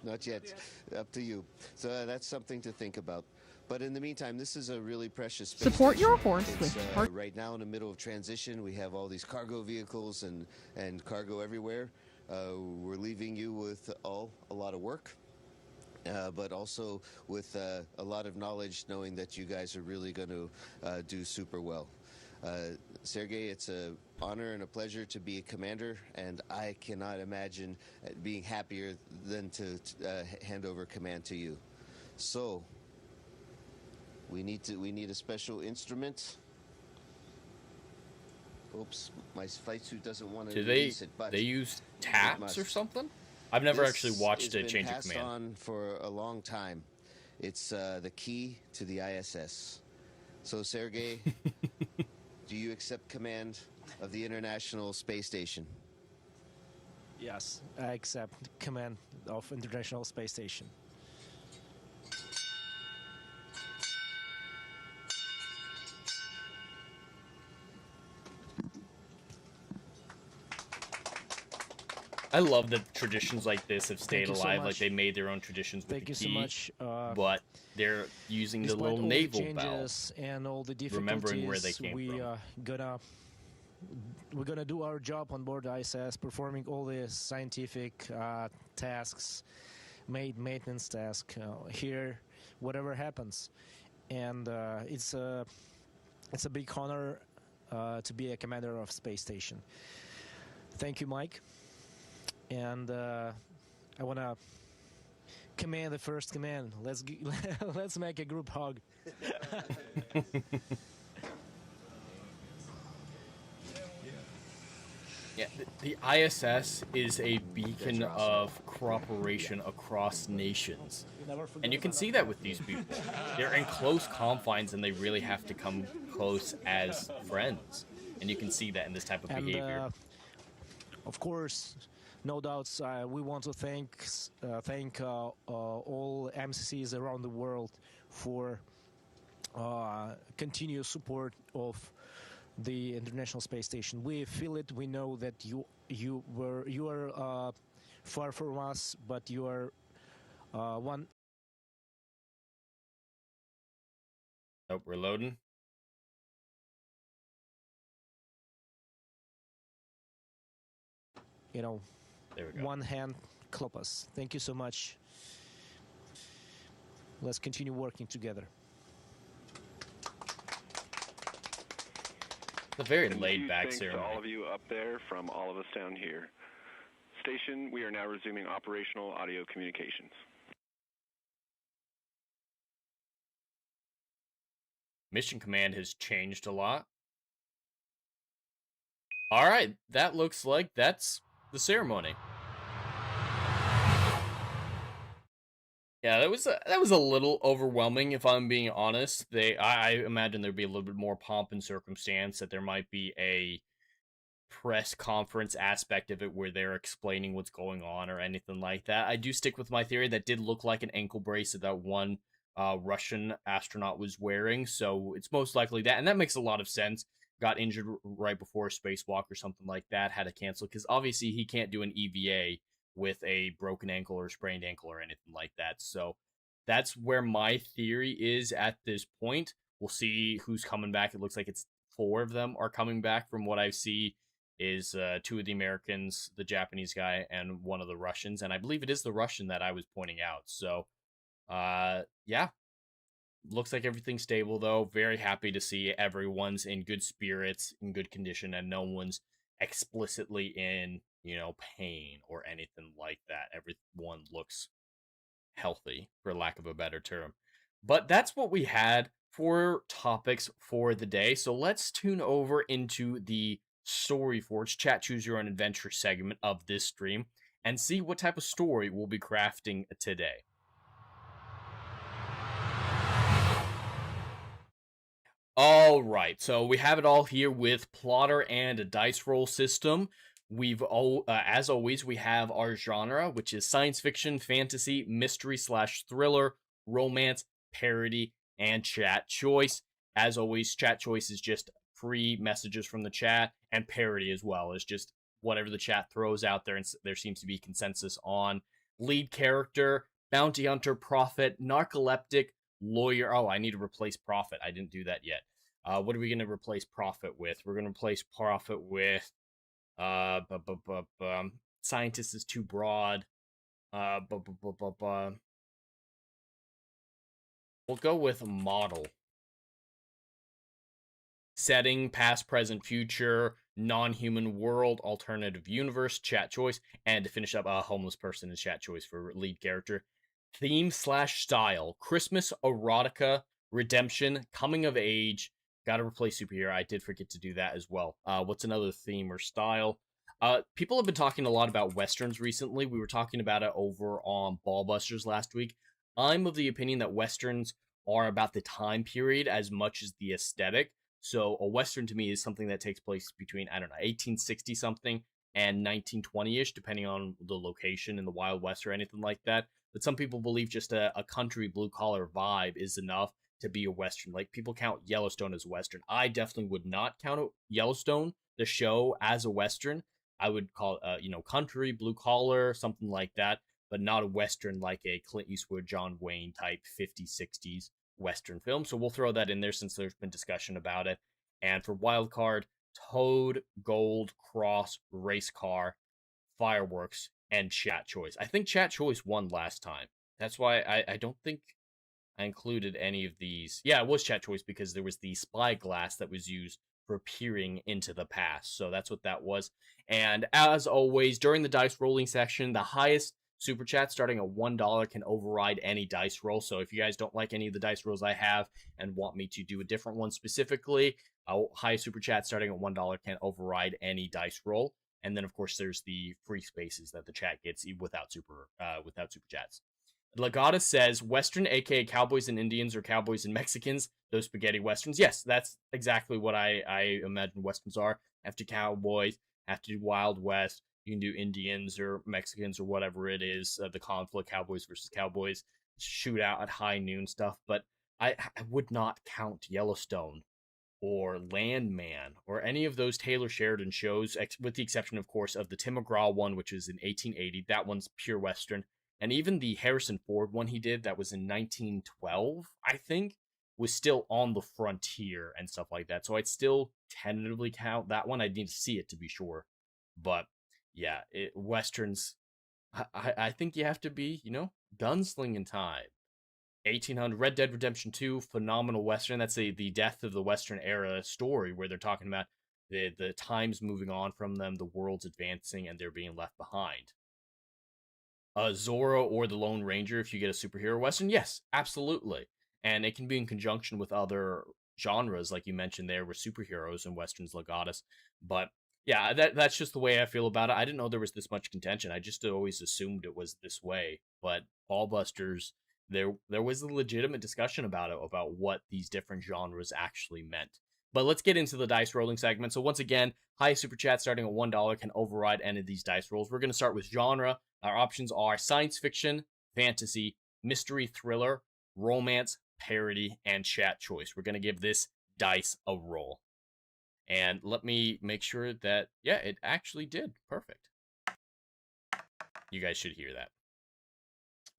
Not yet. Up to you. So that's something to think about. But in the meantime, this is a really precious space
Support
station.
your horse
It's,
with
right now in the middle of transition. We have all these cargo vehicles and cargo everywhere. We're leaving you with a lot of work, but also with a lot of knowledge, knowing that you guys are really going to do super well. Sergey, it's an honor and a pleasure to be a commander, and I cannot imagine being happier than to hand over command to you. So we need a special instrument. Oops, my flight suit doesn't want to release it, but
they use taps or something? I've never actually watched a change of command.
It's been passed on for a long time. It's the key to the ISS. So, Sergey, do you accept command of the International Space Station?
Yes, I accept command of International Space Station.
I love that traditions like this have stayed
Thank you so
alive. Like
much.
they made their own traditions with
Thank
the
you so
key,
much.
but they're using the
Despite
little
all
naval
the
bell.
changes and all the difficulties,
remembering where they came from.
We're gonna do our job on board the ISS, performing all the scientific tasks, maintenance tasks here, whatever happens, and it's a big honor to be a commander of space station. Thank you, Mike. And I want to command the first command. Let's make a group hug.
Yeah, the ISS is a beacon of cooperation across nations. And you can see that with these people. They're in close confines and they really have to come close as friends. And you can see that in this type of behavior.
Of course, no doubts, we want to thank all MCCs around the world for continuous support of the International Space Station. We feel it. We know that you are far from us, but you are one.
Oh, we're loading.
You know,
there we go.
One hand club us. Thank you so much. Let's continue working together.
It's a very laid-back ceremony.
To all of you up there from all of us down here. Station, we are now resuming operational audio communications.
Mission command has changed a lot. All right, that looks like that's the ceremony. Yeah, that was a little overwhelming, if I'm being honest. I imagine there'd be a little bit more pomp and circumstance, that there might be a press conference aspect of it where they're explaining what's going on or anything like that. I do stick with my theory that did look like an ankle brace that one Russian astronaut was wearing, so it's most likely that, and that makes a lot of sense. Got injured right before a spacewalk or something like that, had to cancel, because obviously he can't do an EVA with a broken ankle or sprained ankle or anything like that. So that's where my theory is at this point. We'll see who's coming back. It looks like it's 4 of them are coming back from what I see, is 2 of the Americans, the Japanese guy, and 1 of the Russians. And I believe it is the Russian that I was pointing out. So, yeah. Looks like everything's stable, though. Very happy to see everyone's in good spirits, in good condition, and no one's explicitly in, pain or anything like that. Everyone looks healthy, for lack of a better term. But that's what we had for topics for the day. So let's tune over into the Story Forge chat choose your own adventure segment of this stream and see what type of story we'll be crafting today. All right, so we have it all here with plotter and a dice roll system. As always, we have our genre, which is science fiction, fantasy, mystery / thriller, romance, parody, and chat choice. As always, chat choice is just free messages from the chat, and parody as well is just whatever the chat throws out there, and there seems to be consensus on. Lead character, bounty hunter, prophet, narcoleptic, lawyer. Oh, I need to replace prophet. I didn't do that yet. What are we going to replace prophet with? We're going to replace prophet with scientist is too broad. We'll go with model. Setting, past, present, future, non-human world, alternative universe, chat choice, and to finish up, a homeless person is chat choice for lead character. Theme / style, Christmas, erotica, redemption, coming of age. Gotta replace superhero. I did forget to do that as well. What's another theme or style? People have been talking a lot about Westerns recently. We were talking about it over on Ballbusters last week. I'm of the opinion that Westerns are about the time period as much as the aesthetic. So a Western to me is something that takes place between, 1860 something and 1920-ish, depending on the location in the Wild West or anything like that. But some people believe just a country blue-collar vibe is enough to be a Western. Like, people count Yellowstone as a Western. I definitely would not count Yellowstone, the show, as a Western. I would call it, country, blue-collar, something like that, but not a Western like a Clint Eastwood, John Wayne type 50s, 60s Western film. So we'll throw that in there since there's been discussion about it. And for wildcard, Toad, Gold, Cross, Race Car, Fireworks, and Chat Choice. I think Chat Choice won last time. That's why I don't think I included any of these. Yeah, it was Chat Choice because there was the spyglass that was used for peering into the past. So that's what that was. And as always, during the dice rolling section, the highest super chat starting at $1 can override any dice roll. So if you guys don't like any of the dice rolls I have and want me to do a different one specifically, high super chat starting at $1 can override any dice roll. And then of course there's the free spaces that the chat gets without super chats. Legata says Western, aka cowboys and Indians or cowboys and Mexicans, those spaghetti westerns. Yes, that's exactly what I imagine westerns are. After cowboys, after Wild West, you can do Indians or Mexicans or whatever it is, the conflict, cowboys versus cowboys, shootout at high noon stuff. But I would not count Yellowstone or Landman or any of those Taylor Sheridan shows, with the exception, of course, of the Tim McGraw one, which is in 1880. That one's pure Western. And even the Harrison Ford one he did, that was in 1912, I think, was still on the frontier and stuff like that. So I'd still tentatively count that one. I'd need to see it to be sure. But yeah, Westerns, I think you have to be, gunslinging time. 1800, Red Dead Redemption 2, phenomenal Western. That's the death of the Western era story where they're talking about the times moving on from them, the world's advancing, and they're being left behind. Zorro or the Lone Ranger, if you get a superhero Western, yes, absolutely. And it can be in conjunction with other genres, like you mentioned there, with superheroes and Westerns Legatus. But yeah, that's just the way I feel about it. I didn't know there was this much contention. I just always assumed it was this way. But Ballbusters, there was a legitimate discussion about it, about what these different genres actually meant. But let's get into the dice rolling segment. So once again, high super chat starting at $1 can override any of these dice rolls. We're going to start with genre. Our options are science fiction, fantasy, mystery, thriller, romance, parody, and chat choice. We're going to give this dice a roll. And let me make sure that, yeah, it actually did. Perfect. You guys should hear that.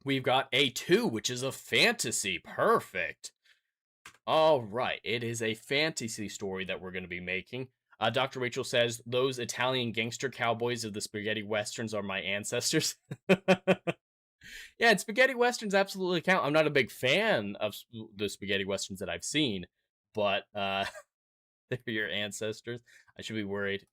We've got a 2, which is a fantasy. Perfect. All right. It is a fantasy story that we're going to be making. Dr. Rachel says, those Italian gangster cowboys of the spaghetti westerns are my ancestors. Yeah, and spaghetti westerns absolutely count. I'm not a big fan of the spaghetti westerns that I've seen, but they're your ancestors. I should be worried.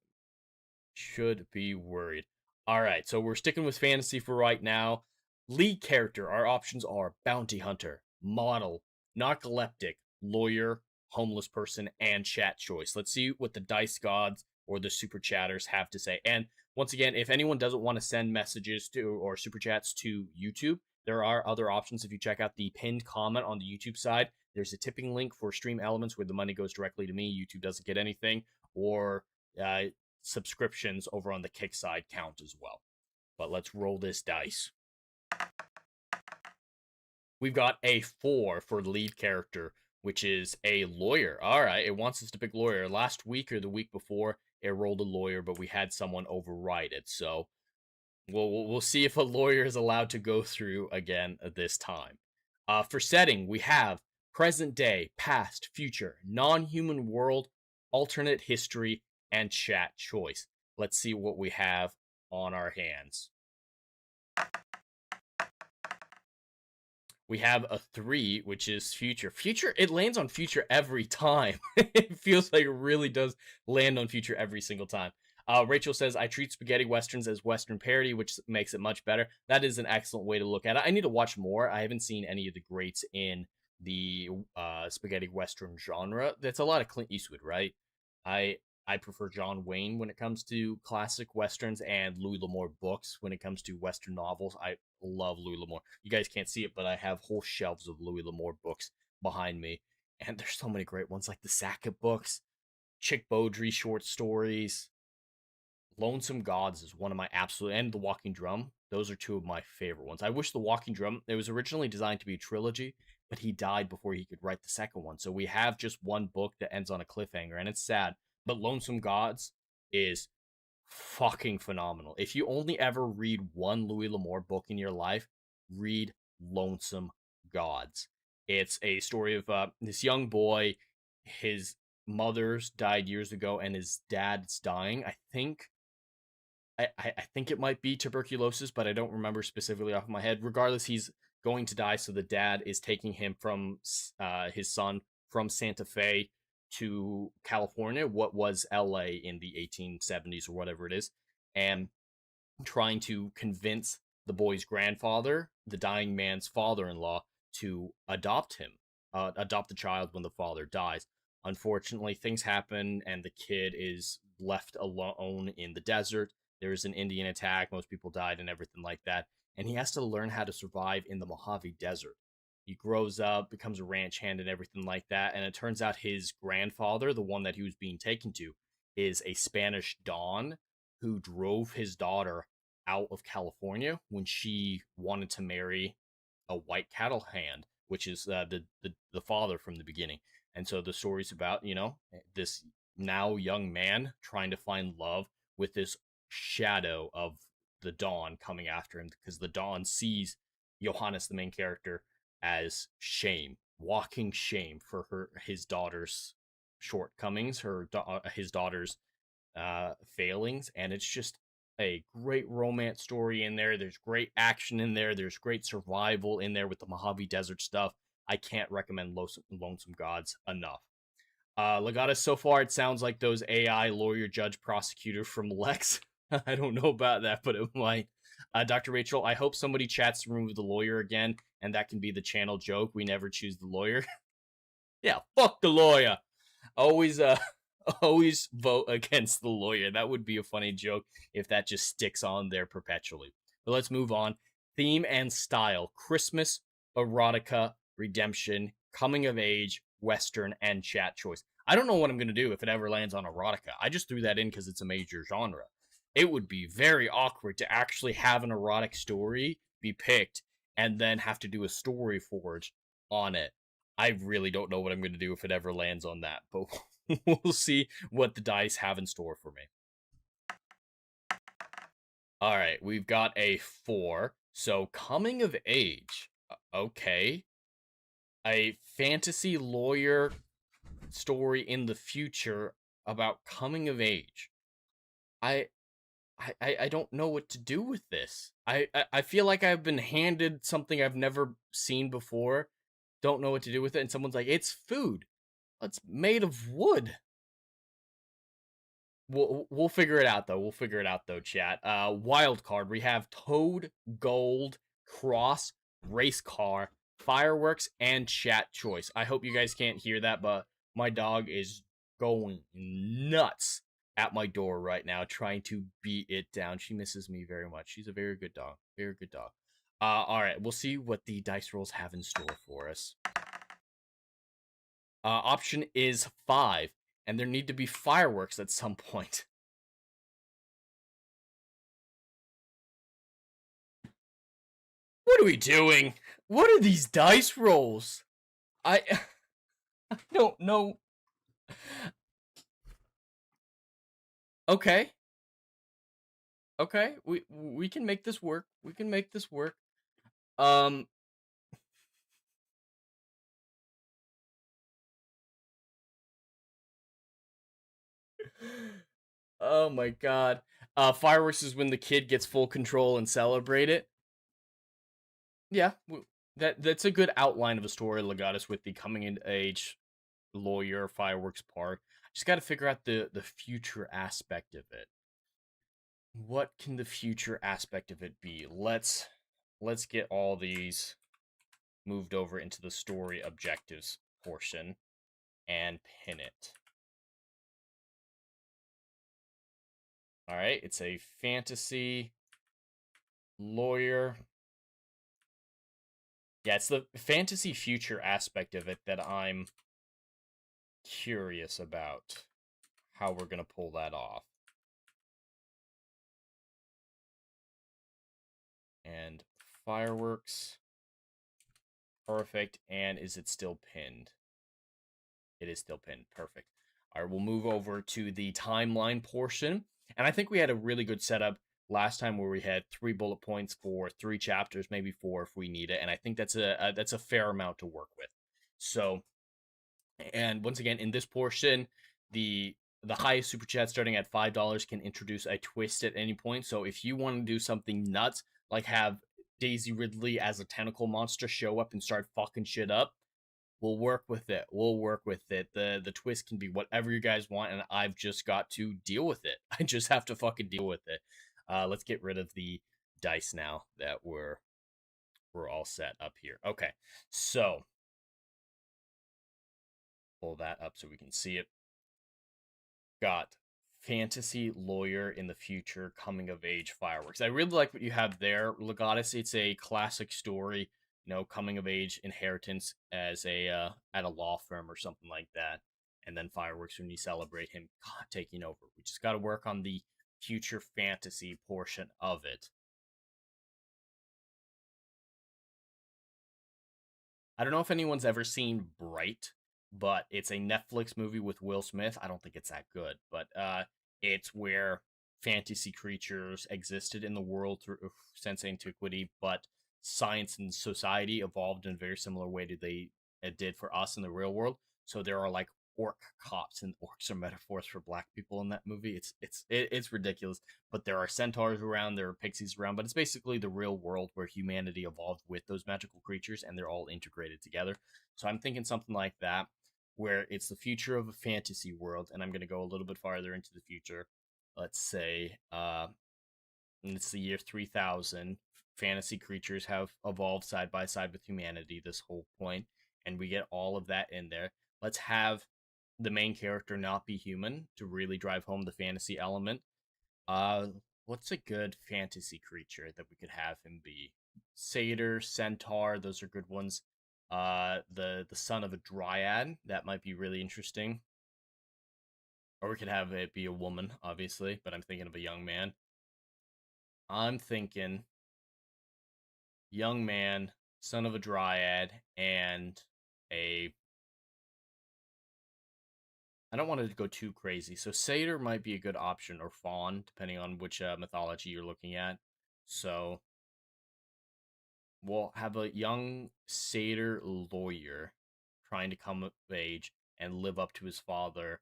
All right, so we're sticking with fantasy for right now. Lead character, our options are bounty hunter, model, narcoleptic, lawyer, homeless person, and chat choice. Let's see what the dice gods or the super chatters have to say. And once again, if anyone doesn't want to send messages to or super chats to YouTube, there are other options. If you check out the pinned comment on the YouTube side, there's a tipping link for Stream Elements where the money goes directly to me. YouTube doesn't get anything, or subscriptions over on the Kick side count as well. But let's roll this dice. We've got a 4 for the lead character, which is a lawyer. All right, it wants us to pick lawyer. Last week or the week before, it rolled a lawyer, but we had someone override it. So we'll see if a lawyer is allowed to go through again this time. For setting, we have present day, past, future, non-human world, alternate history, and chat choice. Let's see what we have on our hands. We have a 3, which is future. Future, it lands on future every time. It feels like it really does land on future every single time. Rachel says, I treat spaghetti westerns as Western parody, which makes it much better. That is an excellent way to look at it. I need to watch more. I haven't seen any of the greats in the spaghetti western genre. That's a lot of Clint Eastwood, right? I prefer John Wayne when it comes to classic westerns, and Louis L'Amour books when it comes to western novels. I love Louis L'Amour. You guys can't see it, but I have whole shelves of Louis L'Amour books behind me, and there's so many great ones, like the Sackett books, Chick Beaudry short stories. Lonesome Gods is one of my absolute, and The Walking Drum. Those are two of my favorite ones. I wish The Walking Drum, it was originally designed to be a trilogy, but he died before he could write the second one. So we have just one book that ends on a cliffhanger, and it's sad. But Lonesome Gods is fucking phenomenal. If you only ever read one Louis L'Amour book in your life, read Lonesome Gods. It's a story of this young boy. His mother's died years ago, and his dad's dying. I think it might be tuberculosis, but I don't remember specifically off my head. Regardless, he's going to die, so the dad is taking him from his son from Santa Fe to California, what was LA in the 1870s or whatever it is, and trying to convince the boy's grandfather, the dying man's father-in-law, to adopt the child when the father dies. Unfortunately, things happen, and the kid is left alone in the desert. There's an Indian attack, most people died and everything like that, and he has to learn how to survive in the Mojave Desert. He grows up, becomes a ranch hand and everything like that, and it turns out his grandfather, the one that he was being taken to, is a Spanish Don who drove his daughter out of California when she wanted to marry a white cattle hand, which is the father from the beginning. And so the story's about, this now young man trying to find love with this shadow of the Dawn coming after him, because the Dawn sees Johannes, the main character, as shame, walking shame for his daughter's shortcomings, his daughter's failings, and it's just a great romance story in there. There's great action in there. There's great survival in there with the Mojave Desert stuff. I can't recommend Lonesome Gods enough. Legata, so far it sounds like those AI lawyer, judge, prosecutor from Lex. I don't know about that, but it might. Dr. Rachel, I hope somebody chats to remove the lawyer again, and that can be the channel joke. We never choose the lawyer. Yeah, fuck the lawyer. Always vote against the lawyer. That would be a funny joke if that just sticks on there perpetually. But let's move on. Theme and style: Christmas, erotica, redemption, coming of age, Western, and chat choice. I don't know what I'm going to do if it ever lands on erotica. I just threw that in because it's a major genre. It would be very awkward to actually have an erotic story be picked and then have to do a story forge on it. I really don't know what I'm going to do if it ever lands on that, but we'll see what the dice have in store for me. All right, we've got a 4. So coming of age. Okay. A fantasy lawyer story in the future about coming of age. I don't know what to do with this. I feel like I've been handed something I've never seen before. Don't know what to do with it. And someone's like, it's food. It's made of wood. We'll figure it out, though. We'll figure it out, though, chat. Wild card. We have Toad, Gold, Cross, Race Car, Fireworks, and Chat Choice. I hope you guys can't hear that, but my dog is going nuts at my door right now trying to beat it down. She misses me very much. She's a very good dog. Very good dog. All right, we'll see what the dice rolls have in store for us. Option is 5, and there need to be fireworks at some point. What are we doing? What are these dice rolls? I don't know. Okay. Okay, we can make this work. We can make this work. Oh my god. Fireworks is when the kid gets full control and celebrate it. Yeah, that's a good outline of a story, Legatus, with the coming into age lawyer fireworks part. Just got to figure out the future aspect of it. What can the future aspect of it be? Let's get all these moved over into the story objectives portion and pin it. All right, it's a fantasy lawyer. Yeah, it's the fantasy future aspect of it that I'm curious about how we're going to pull that off. And fireworks. Perfect. And is it still pinned? It is still pinned. Perfect. All right, we'll move over to the timeline portion. And I think we had a really good setup last time where we had 3 bullet points for 3 chapters, maybe 4 if we need it. And I think that's a fair amount to work with. So, and once again, in this portion, the highest super chat starting at $5 can introduce a twist at any point. So if you want to do something nuts, like have Daisy Ridley as a tentacle monster show up and start fucking shit up, we'll work with it. We'll work with it. The twist can be whatever you guys want, and I've just got to deal with it. I just have to fucking deal with it. Let's get rid of the dice now that we're all set up here. Okay, so pull that up so we can see it. Got fantasy lawyer in the future, coming of age fireworks. I really like what you have there, Legatus. It's a classic story, you know, coming of age inheritance as a at a law firm or something like that, and then fireworks when you celebrate him taking over. We just got to work on the future fantasy portion of it. I don't know if anyone's ever seen Bright, but it's a Netflix movie with Will Smith. I don't think it's that good, but it's where fantasy creatures existed in the world since antiquity, but science and society evolved in a very similar way to it did for us in the real world. So there are like orc cops, and orcs are metaphors for black people in that movie. It's ridiculous, but there are centaurs around, there are pixies around, but it's basically the real world where humanity evolved with those magical creatures, and they're all integrated together. So I'm thinking something like that, where it's the future of a fantasy world, and I'm going to go a little bit farther into the future. Let's say it's the year 3000. Fantasy creatures have evolved side by side with humanity this whole point, and we get all of that in there. Let's have the main character not be human to really drive home the fantasy element. What's a good fantasy creature that we could have him be? Satyr, centaur, those are good ones. The son of a dryad, that might be really interesting. Or we could have it be a woman, obviously, but I'm thinking of a young man. I'm thinking young man, son of a dryad, and I don't want to go too crazy, so satyr might be a good option, or faun, depending on which mythology you're looking at. So we'll have a young satyr lawyer trying to come of age and live up to his father.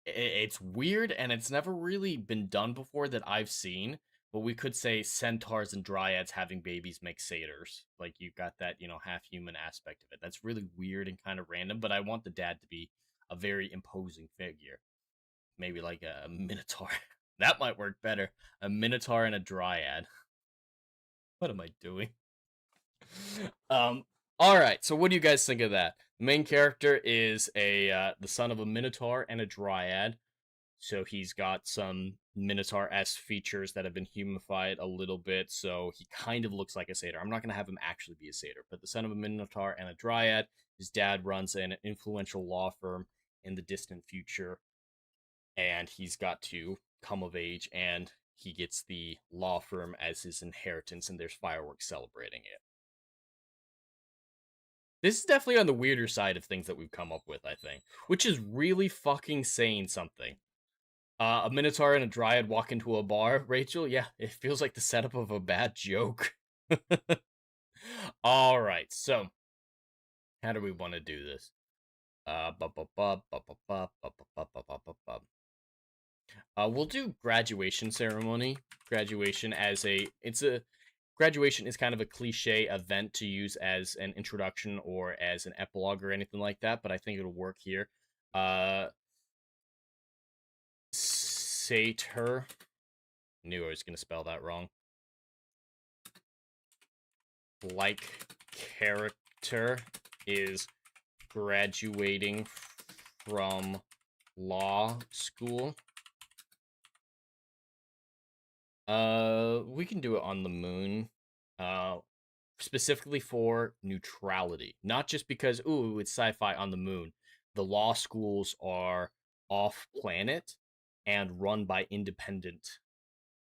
It's weird, and it's never really been done before that I've seen, but we could say centaurs and dryads having babies make satyrs. Like, you've got that, half human aspect of it. That's really weird and kind of random, but I want the dad to be a very imposing figure. Maybe like a minotaur. That might work better. A minotaur and a dryad. What am I doing? Alright, so what do you guys think of that? The main character is the son of a Minotaur and a Dryad. So he's got some Minotaur-esque features that have been humanified a little bit, so he kind of looks like a satyr. I'm not going to have him actually be a satyr, but the son of a Minotaur and a Dryad. His dad runs an influential law firm in the distant future, and he's got to come of age, and he gets the law firm as his inheritance, and there's fireworks celebrating it. This is definitely on the weirder side of things that we've come up with, I think, which is really fucking saying something. A Minotaur and a Dryad walk into a bar, Rachel? Yeah, it feels like the setup of a bad joke. Alright, so, how do we want to do this? We'll do graduation ceremony. Graduation graduation is kind of a cliche event to use as an introduction or as an epilogue or anything like that, but I think it'll work here. Satyr. Knew I was going to spell that wrong. Like character is graduating from law school. We can do it on the moon. Specifically for neutrality. Not just because, ooh, it's sci-fi on the moon. The law schools are off-planet and run by independent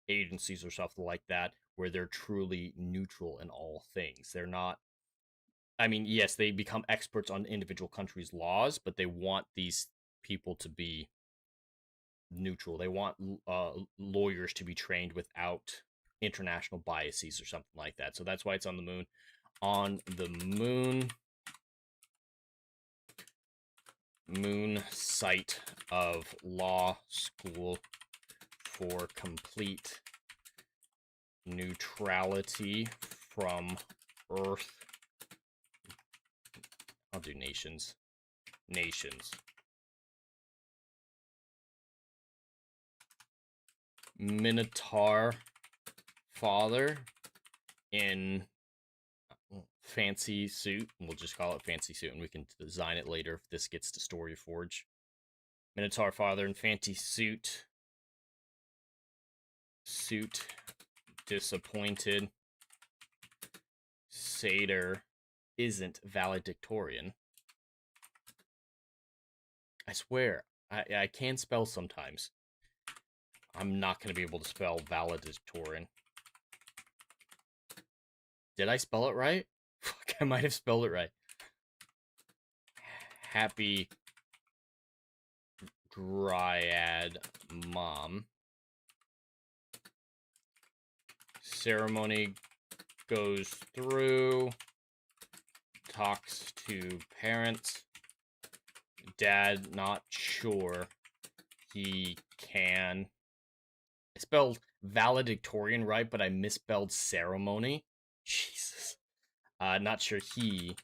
agencies or something like that, where they're truly neutral in all things. They're not... I mean, yes, they become experts on individual countries' laws, but they want these people to be neutral. They want lawyers to be trained without international biases or something like that. So that's why it's on the moon. On the moon site of law school for complete neutrality from Earth. I'll do nations. Minotaur father in fancy suit. We'll just call it fancy suit, and we can design it later if this gets to Story Forge. Minotaur father in fancy suit. Disappointed. Satyr isn't valedictorian. I swear, I can spell sometimes. I'm not going to be able to spell valedictorian. Did I spell it right? Fuck, I might have spelled it right. Happy Dryad mom. Ceremony goes through. Talks to parents. Dad not sure he can. I spelled valedictorian right, but I misspelled ceremony. Jesus. Not sure he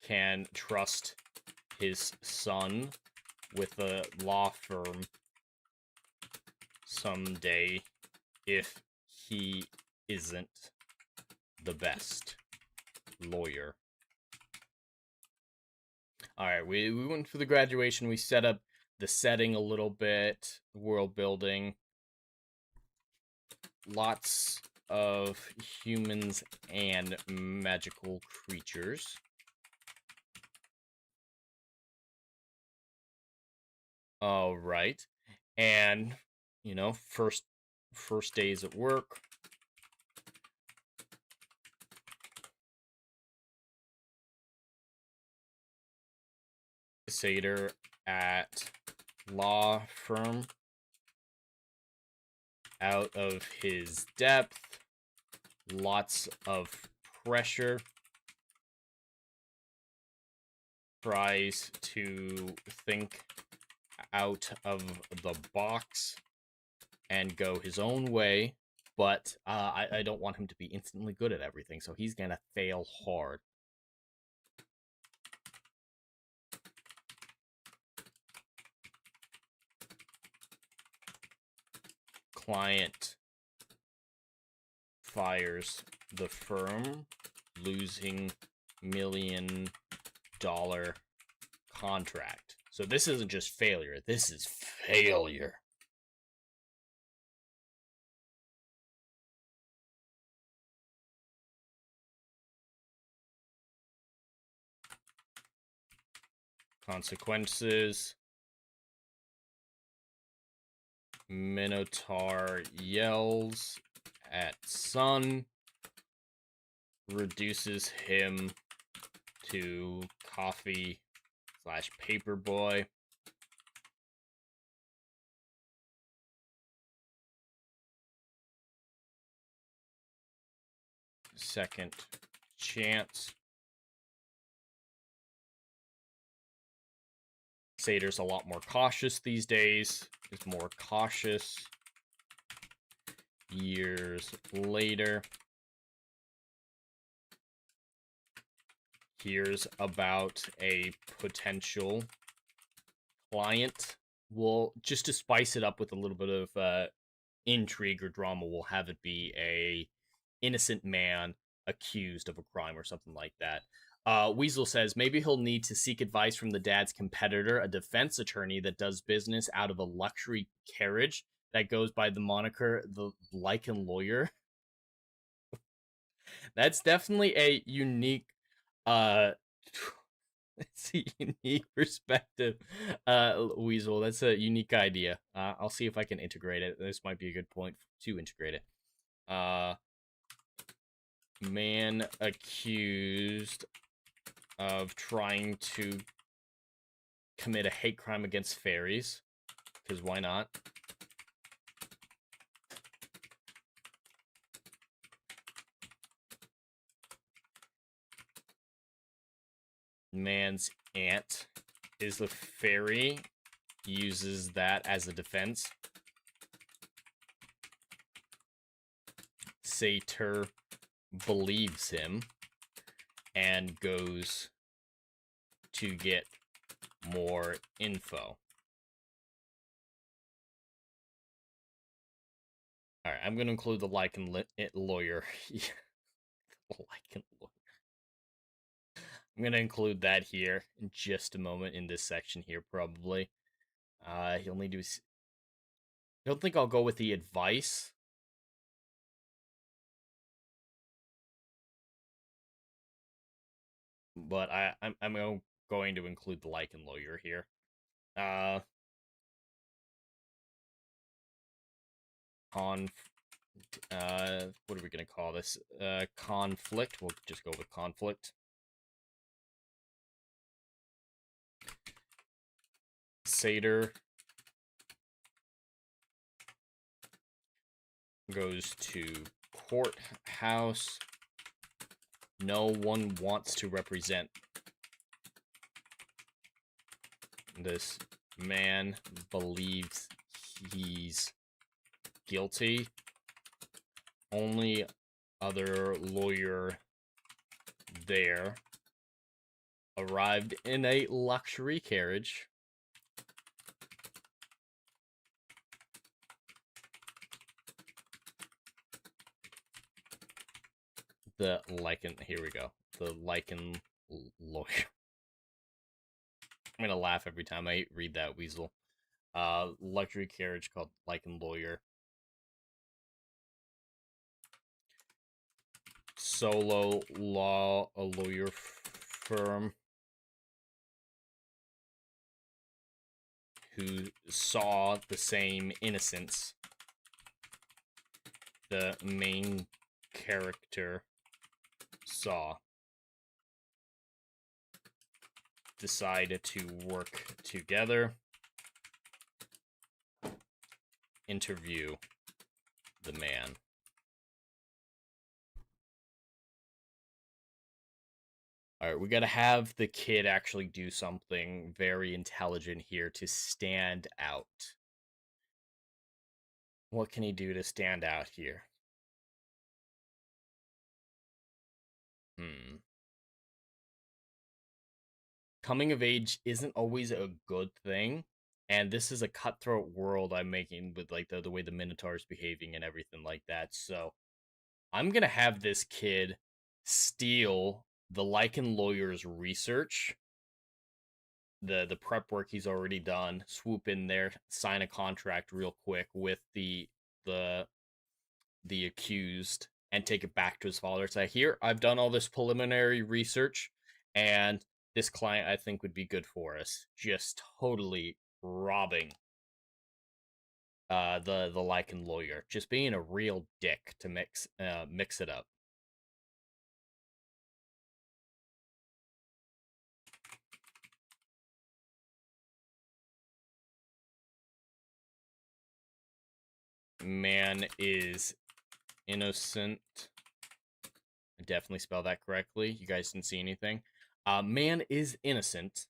can trust his son with a law firm someday if he isn't the best lawyer. Alright, we went for the graduation. We set up the setting a little bit, world building. Lots of humans and magical creatures. Alright. And, you know, first days at work. Satyr at law firm. Out of his depth. Lots of pressure. Tries to think out of the box and go his own way, but I don't want him to be instantly good at everything, so he's gonna fail hard. Client fires the firm. losing $1 million contract. So this isn't just failure, this is failure. Consequences. Minotaur yells at Sun, reduces him to coffee/paper boy. Second chance. Sator's a lot more cautious these days. Is more cautious. Years later, hears about a potential client. Well, just to spice it up with a little bit of intrigue or drama, we'll have it be a innocent man accused of a crime or something like that. Weasel says maybe he'll need to seek advice from the dad's competitor, a defense attorney that does business out of a luxury carriage that goes by the moniker the Lycan Lawyer. That's definitely a unique it's a unique perspective, Weasel. That's a unique idea. I'll see if I can integrate it. This might be a good point to integrate it. Man accused of trying to commit a hate crime against fairies, because why not? Man's aunt is the fairy, uses that as a defense. Sator believes him and goes to get more info. Alright, I'm going to include the Lycan Lawyer. Lycan Lawyer. I'm going to include that here in just a moment in this section here, probably. He'll need to... I don't think I'll go with the advice. But I'm going to include the Lycan Lawyer here. What are we going to call this? Conflict. We'll just go with conflict. Sator goes to courthouse. No one wants to represent this man, believes he's guilty. Only other lawyer there arrived in a luxury carriage. The Lycan, here we go. The Lycan Lawyer. I'm gonna laugh every time I read that, Weasel. Luxury carriage called Lycan Lawyer. Solo law, a lawyer firm who saw the same innocence the main character saw, decided to work together, interview the man. Alright, we gotta have the kid actually do something very intelligent here to stand out. What can he do to stand out here? Coming of age isn't always a good thing, and this is a cutthroat world I'm making with like the way the Minotaur is behaving and everything like that. So I'm gonna have this kid steal the Lycan lawyer's research, the prep work he's already done, swoop in there, sign a contract real quick with the accused, and take it back to his father. Say, here, I've done all this preliminary research, and this client I think would be good for us. Just totally robbing the Lycan lawyer, just being a real dick to mix it up. Man is innocent. I definitely spelled that correctly. You guys didn't see anything. Man is innocent.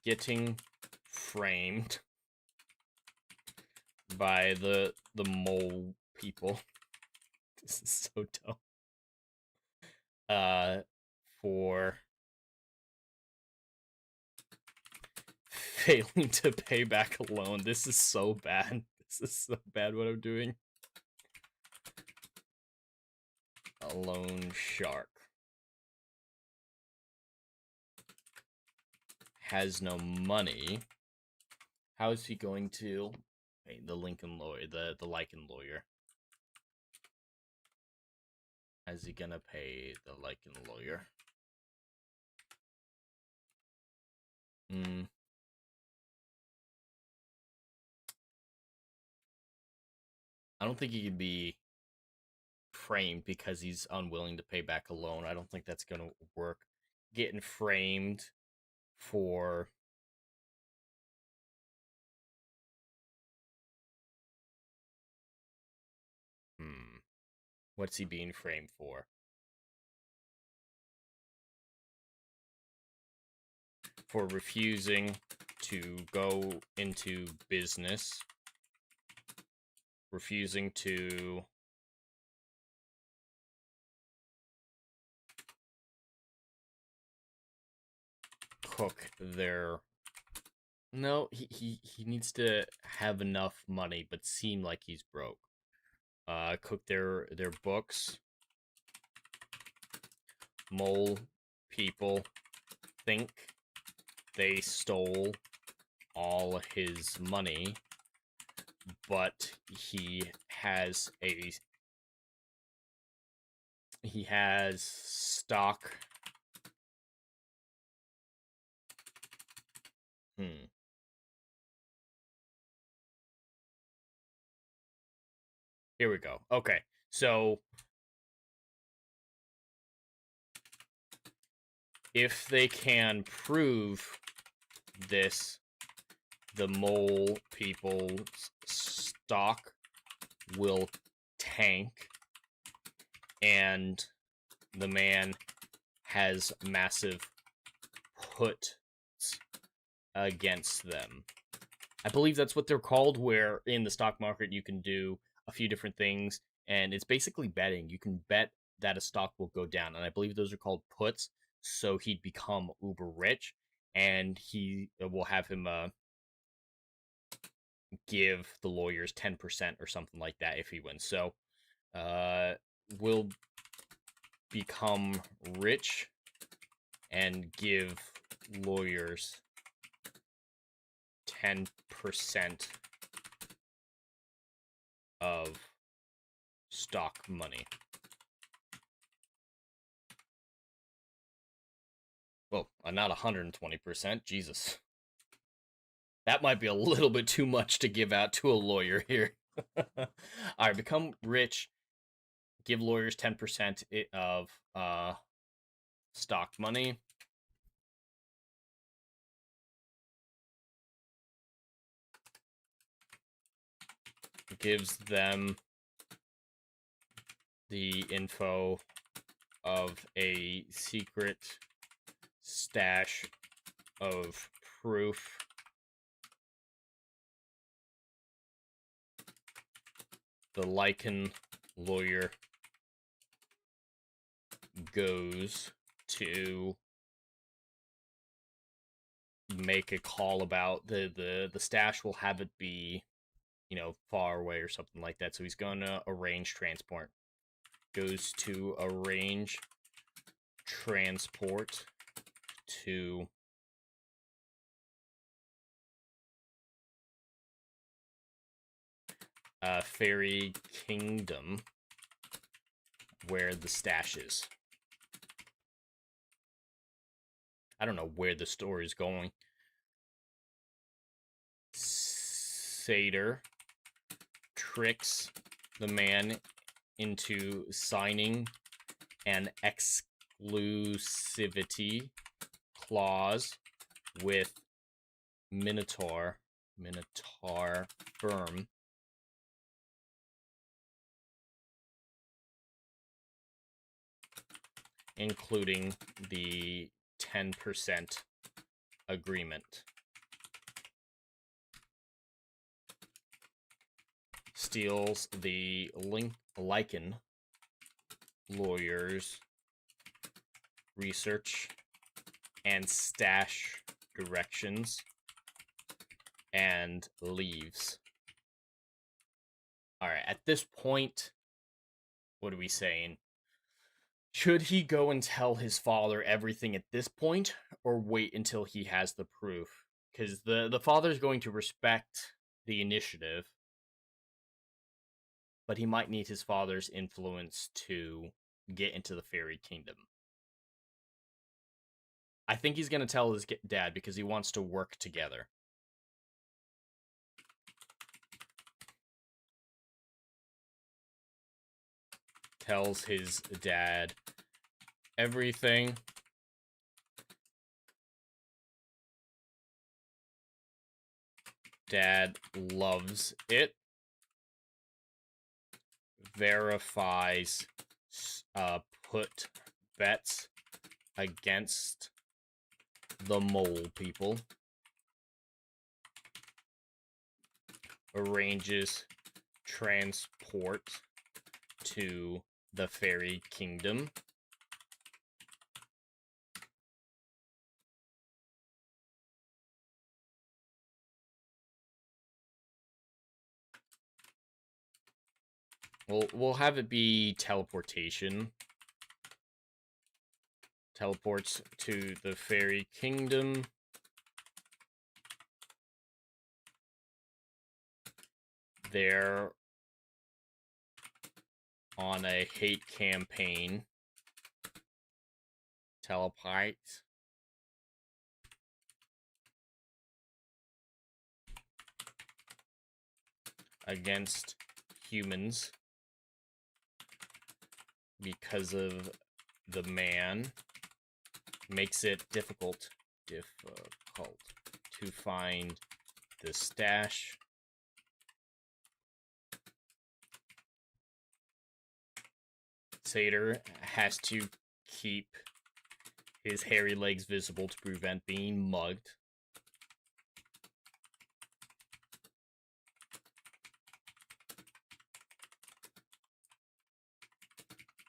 Getting framed by the mole people. This is so dumb. For failing to pay back a loan. This is so bad. This is so bad what I'm doing. A loan shark. Has no money. How is he going to pay the Lincoln lawyer, the Lycan lawyer? How's he gonna pay the Lycan lawyer? I don't think he could be framed because he's unwilling to pay back a loan. I don't think that's gonna work. Getting framed for what's he being framed for? For refusing to go into business, refusing to cook their... No, he needs to have enough money but seem like he's broke. Cook their books. Mole people think they stole all his money, but he has stock. Here we go. Okay, so if they can prove this, the mole people's stock will tank, and the man has massive puts against them. I believe that's what they're called, where in the stock market you can do a few different things, and it's basically betting. You can bet that a stock will go down, and I believe those are called puts. So he'd become uber rich, and he will have him give the lawyers 10% or something like that if he wins. So will become rich and give lawyers 10% of stock money. Well, not 120%. Jesus. That might be a little bit too much to give out to a lawyer here. Alright, become rich. Give lawyers 10% of stock money. Gives them the info of a secret stash of proof. The Lycan lawyer goes to make a call about the stash. Will have it be, far away or something like that. So he's going to arrange transport goes to arrange transport to Fairy Kingdom, where the stash is. I don't know where the story is going. Satyr tricks the man into signing an exclusivity clause with Minotaur firm, including the 10% agreement. Steals the Lycan lawyers' research and stash directions and leaves. Alright, at this point, what are we saying? Should he go and tell his father everything at this point, or wait until he has the proof? Because the father's going to respect the initiative, but he might need his father's influence to get into the Fairy Kingdom. I think he's going to tell his dad because he wants to work together. Tells his dad everything. Dad loves it. Verifies, put bets against the mole people. Arranges transport to the Fairy Kingdom. We'll have it be teleportation. Teleports to the Fairy Kingdom. They're on a hate campaign. Teleport. Against humans. Because of the man. Makes it difficult to find the stash. Satyr has to keep his hairy legs visible to prevent being mugged.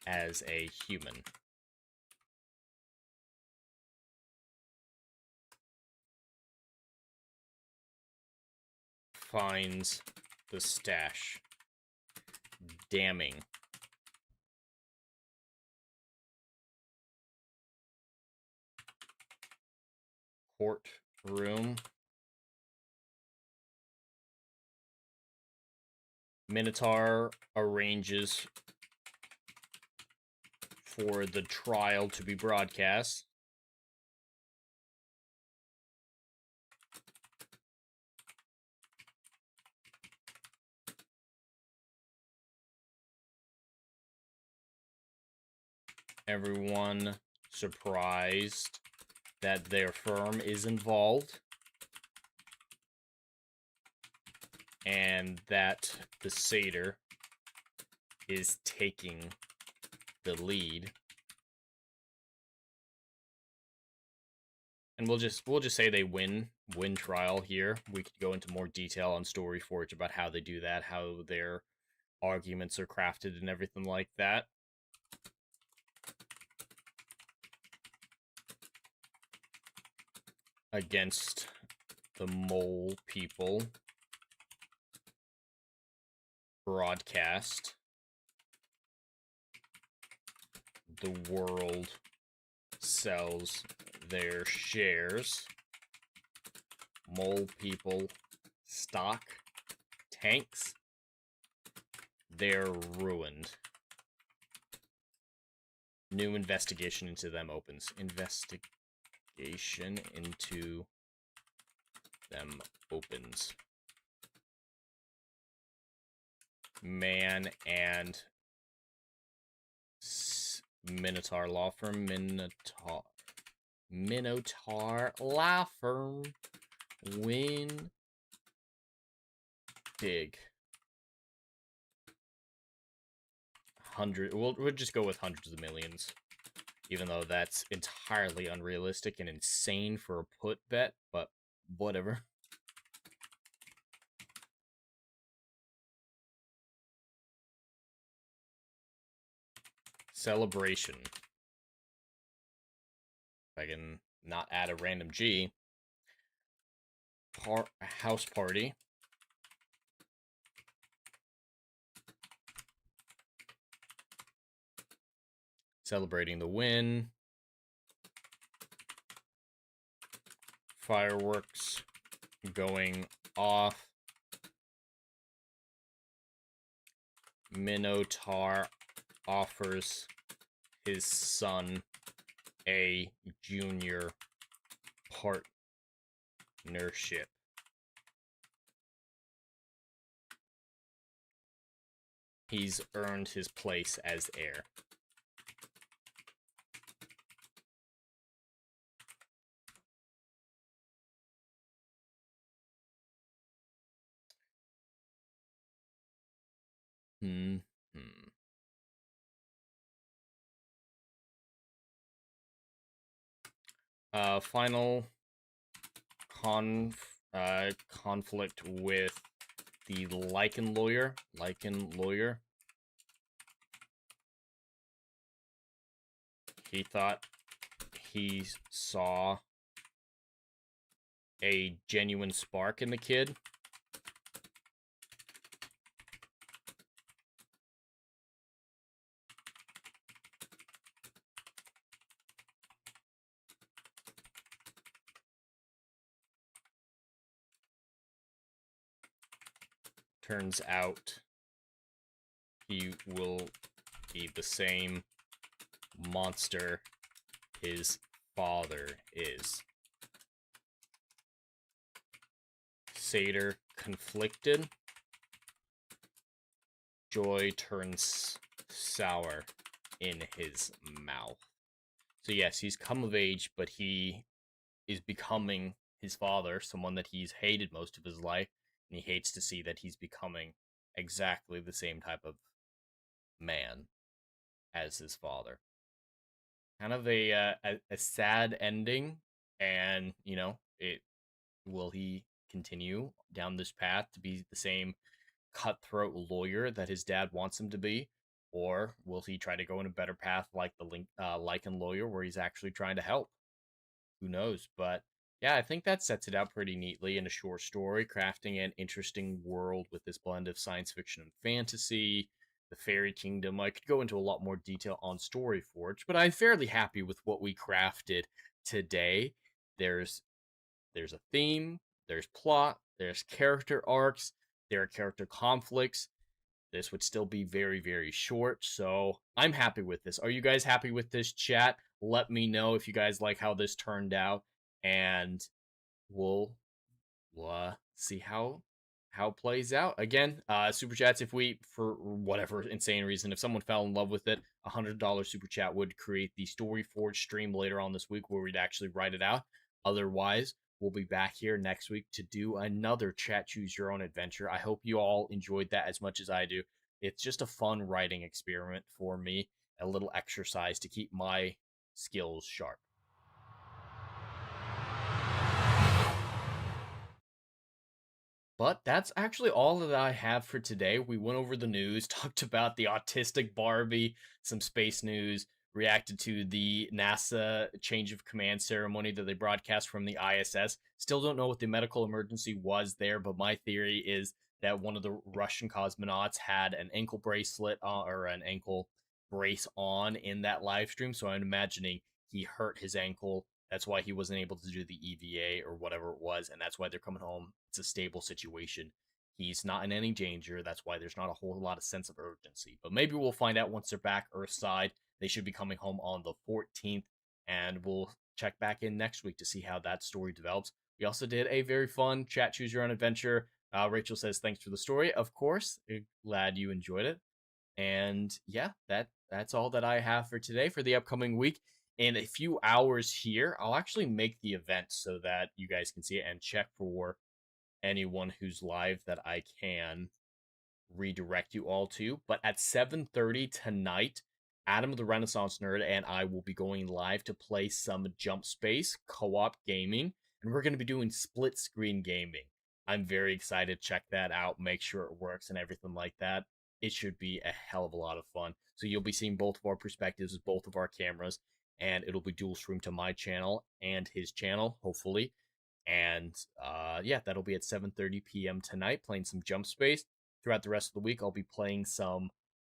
As a human. Finds the stash. Damning. Courtroom. Minotaur arranges for the trial to be broadcast. Everyone surprised that their firm is involved. And that the satyr is taking the lead. And we'll just say they win trial here. We could go into more detail on Story Forge about how they do that, how their arguments are crafted and everything like that. Against the mole people. Broadcast. the world sells their shares, mole people, stock, tanks, they're ruined. New investigation into them opens. Investigation into them opens. Man and Minotaur law firm. Minotaur law firm win big. We'll just go with hundreds of millions, even though that's entirely unrealistic and insane for a put bet, but whatever. Celebration. If I can not add a random G. House party. Celebrating the win. Fireworks going off. Minotaur offers his son a junior partnership. He's earned his place as heir. Final conflict with the Lichen lawyer. He thought he saw a genuine spark in the kid. Turns out he will be the same monster his father is. Satyr conflicted. Joy turns sour in his mouth. So yes, he's come of age, but he is becoming his father, someone that he's hated most of his life, and he hates to see that he's becoming exactly the same type of man as his father. Kind of a sad ending, and will he continue down this path to be the same cutthroat lawyer that his dad wants him to be, or will he try to go in a better path like the Lichen lawyer, where he's actually trying to help? Who knows? But yeah, I think that sets it out pretty neatly in a short story, crafting an interesting world with this blend of science fiction and fantasy. The fairy kingdom. I could go into a lot more detail on Storyforge, but I'm fairly happy with what we crafted today. There's a theme, there's plot, there's character arcs, there are character conflicts. This would still be very, very short, so I'm happy with this. Are you guys happy with this, chat? Let me know if you guys like how this turned out, and we'll see how it plays out. Again, super chats, if we, for whatever insane reason, if someone fell in love with it, $100 super chat would create the Storyforge stream later on this week where we'd actually write it out. Otherwise, we'll be back here next week to do another chat choose your own adventure. I hope you all enjoyed that as much as I do. It's just a fun writing experiment for me, a little exercise to keep my skills sharp. But that's actually all that I have for today. We went over the news, talked about the autistic Barbie, some space news, reacted to the NASA change of command ceremony that they broadcast from the ISS. Still don't know what the medical emergency was there, but my theory is that one of the Russian cosmonauts had an ankle bracelet or an ankle brace on in that live stream. So I'm imagining he hurt his ankle. That's why he wasn't able to do the EVA or whatever it was. And that's why they're coming home. It's a stable situation. He's not in any danger. That's why there's not a whole lot of sense of urgency. But maybe we'll find out once they're back Earthside. They should be coming home on the 14th. And we'll check back in next week to see how that story develops. We also did a very fun chat choose your own adventure. Rachel says, thanks for the story. Of course, glad you enjoyed it. And yeah, that's all that I have for today. For the upcoming week, in a few hours here, I'll actually make the event so that you guys can see it and check for anyone who's live that I can redirect you all to. But at 7:30 tonight, Adam the Renaissance Nerd and I will be going live to play some Jump Space co-op gaming, and we're going to be doing split screen gaming. I'm very excited. Check that out. Make sure it works and everything like that. It should be a hell of a lot of fun. So you'll be seeing both of our perspectives, both of our cameras, and it'll be dual streamed to my channel and his channel, hopefully. And yeah, that'll be at 7:30 p.m. tonight, playing some Jump Space. Throughout the rest of the week, I'll be playing some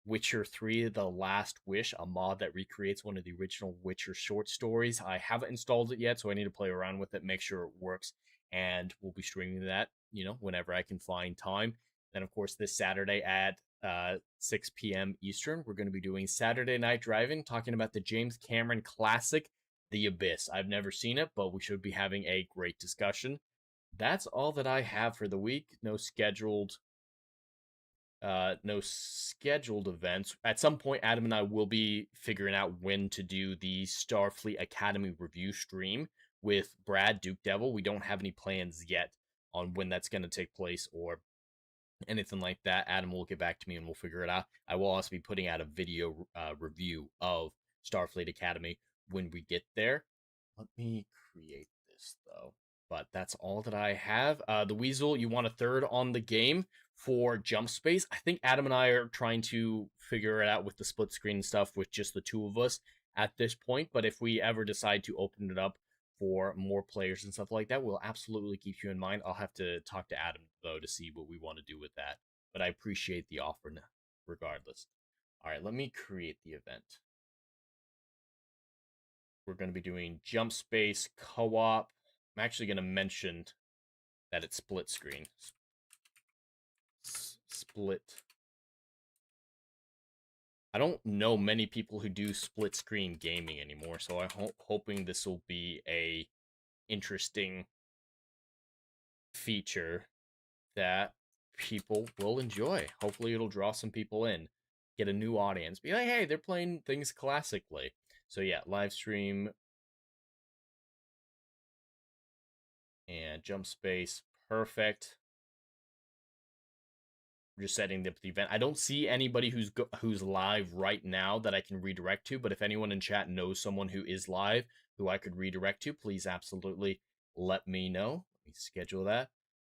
Witcher 3, The Last Wish, a mod that recreates one of the original Witcher short stories. I haven't installed it yet, so I need to play around with it, make sure it works, and we'll be streaming that, whenever I can find time. Then, of course, this Saturday at 6 p.m. Eastern, we're going to be doing Saturday Night Driving, talking about the James Cameron classic, The Abyss. I've never seen it, but we should be having a great discussion. That's all that I have for the week. No scheduled events. At some point, Adam and I will be figuring out when to do the Starfleet Academy review stream with Brad Duke Devil. We don't have any plans yet on when that's going to take place or anything like that. Adam will get back to me and we'll figure it out. I will also be putting out a video review of Starfleet Academy when we get there. Let me create this though. But that's all that I have. The Weasel, you want a third on the game for Jump Space. I think Adam and I are trying to figure it out with the split screen stuff with just the two of us at this point. But if we ever decide to open it up for more players and stuff like that, we'll absolutely keep you in mind. I'll have to talk to Adam, though, to see what we want to do with that. But I appreciate the offer regardless. All right, let me create the event. We're going to be doing Jump Space co-op. I'm actually going to mention that it's split screen. Split. I don't know many people who do split screen gaming anymore, so I'm hoping this will be a interesting feature that people will enjoy. Hopefully it'll draw some people in, get a new audience, be like, hey, they're playing things classically. So yeah, live stream and Jump Space, perfect. We're just setting up the event. I don't see anybody who's live right now that I can redirect to, but if anyone in chat knows someone who is live who I could redirect to, please absolutely let me know. Let me schedule that.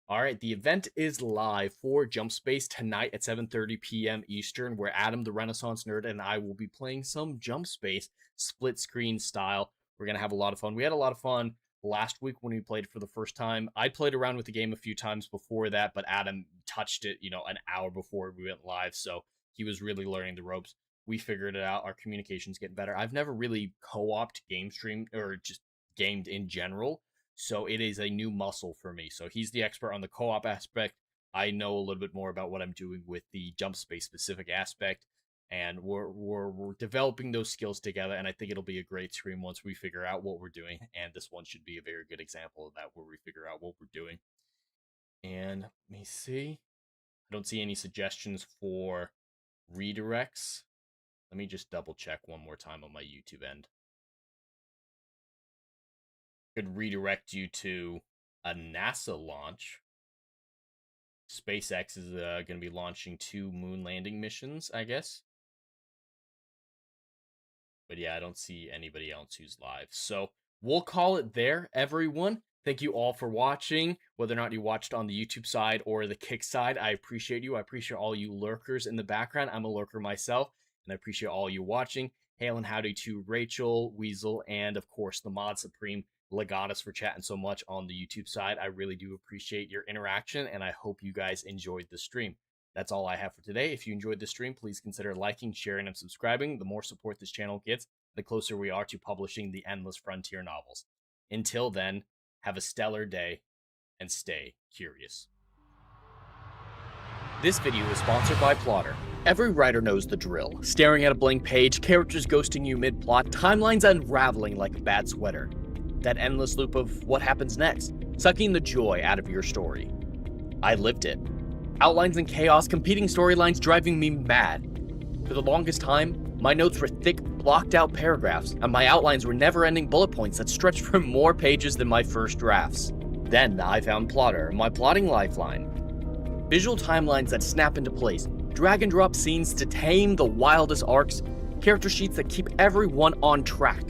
All right, the event is live for Jump Space tonight at 7:30 p.m. Eastern, where Adam the Renaissance Nerd and I will be playing some Jump Space split screen style. We're going to have a lot of fun. We had a lot of fun last week when we played it for the first time. I played around with the game a few times before that, but Adam touched it, an hour before we went live, so he was really learning the ropes. We figured it out. Our communication's getting better. I've never really co-opted game stream or just gamed in general, so it is a new muscle for me. So he's the expert on the co-op aspect. I know a little bit more about what I'm doing with the Jump Space specific aspect, and we're developing those skills together, and I think it'll be a great stream once we figure out what we're doing, and this one should be a very good example of that, where we figure out what we're doing. And let me see. I don't see any suggestions for redirects. Let me just double check one more time on my YouTube end. Could redirect you to a NASA launch. SpaceX is going to be launching 2 moon landing missions, I guess. But yeah, I don't see anybody else who's live. So we'll call it there, everyone. Thank you all for watching, whether or not you watched on the YouTube side or the Kick side. I appreciate you. I appreciate all you lurkers in the background. I'm a lurker myself, and I appreciate all you watching. Hail and howdy to Rachel, Weasel, and of course the Mod Supreme, Legatus, for chatting so much on the YouTube side. I really do appreciate your interaction, and I hope you guys enjoyed the stream. That's all I have for today. If you enjoyed the stream, please consider liking, sharing, and subscribing. The more support this channel gets, the closer we are to publishing the Endless Frontier novels. Until then, have a stellar day and stay curious. This video is sponsored by Plotter. Every writer knows the drill. Staring at a blank page, characters ghosting you mid-plot, timelines unraveling like a bad sweater. That endless loop of what happens next, sucking the joy out of your story. I lived it. Outlines and chaos, competing storylines driving me mad. For the longest time, my notes were thick, blocked-out paragraphs, and my outlines were never-ending bullet points that stretched for more pages than my first drafts. Then I found Plotter, my plotting lifeline. Visual timelines that snap into place, drag-and-drop scenes to tame the wildest arcs, character sheets that keep everyone on track.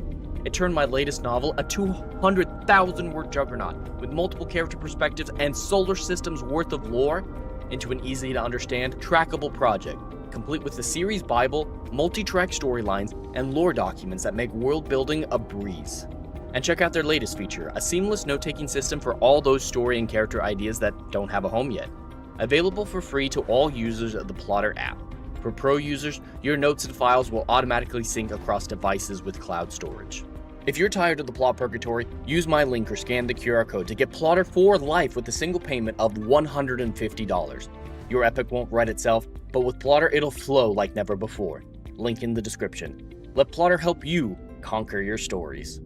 It turned my latest novel, a 200,000-word juggernaut with multiple character perspectives and solar systems worth of lore, into an easy-to-understand, trackable project, complete with the series Bible, multi-track storylines, and lore documents that make world-building a breeze. And check out their latest feature, a seamless note-taking system for all those story and character ideas that don't have a home yet. Available for free to all users of the Plotter app. For pro users, your notes and files will automatically sync across devices with cloud storage. If you're tired of the plot purgatory, use my link or scan the QR code to get Plotter for life with a single payment of $150. Your epic won't write itself, but with Plotter it'll flow like never before. Link in the description. Let Plotter help you conquer your stories.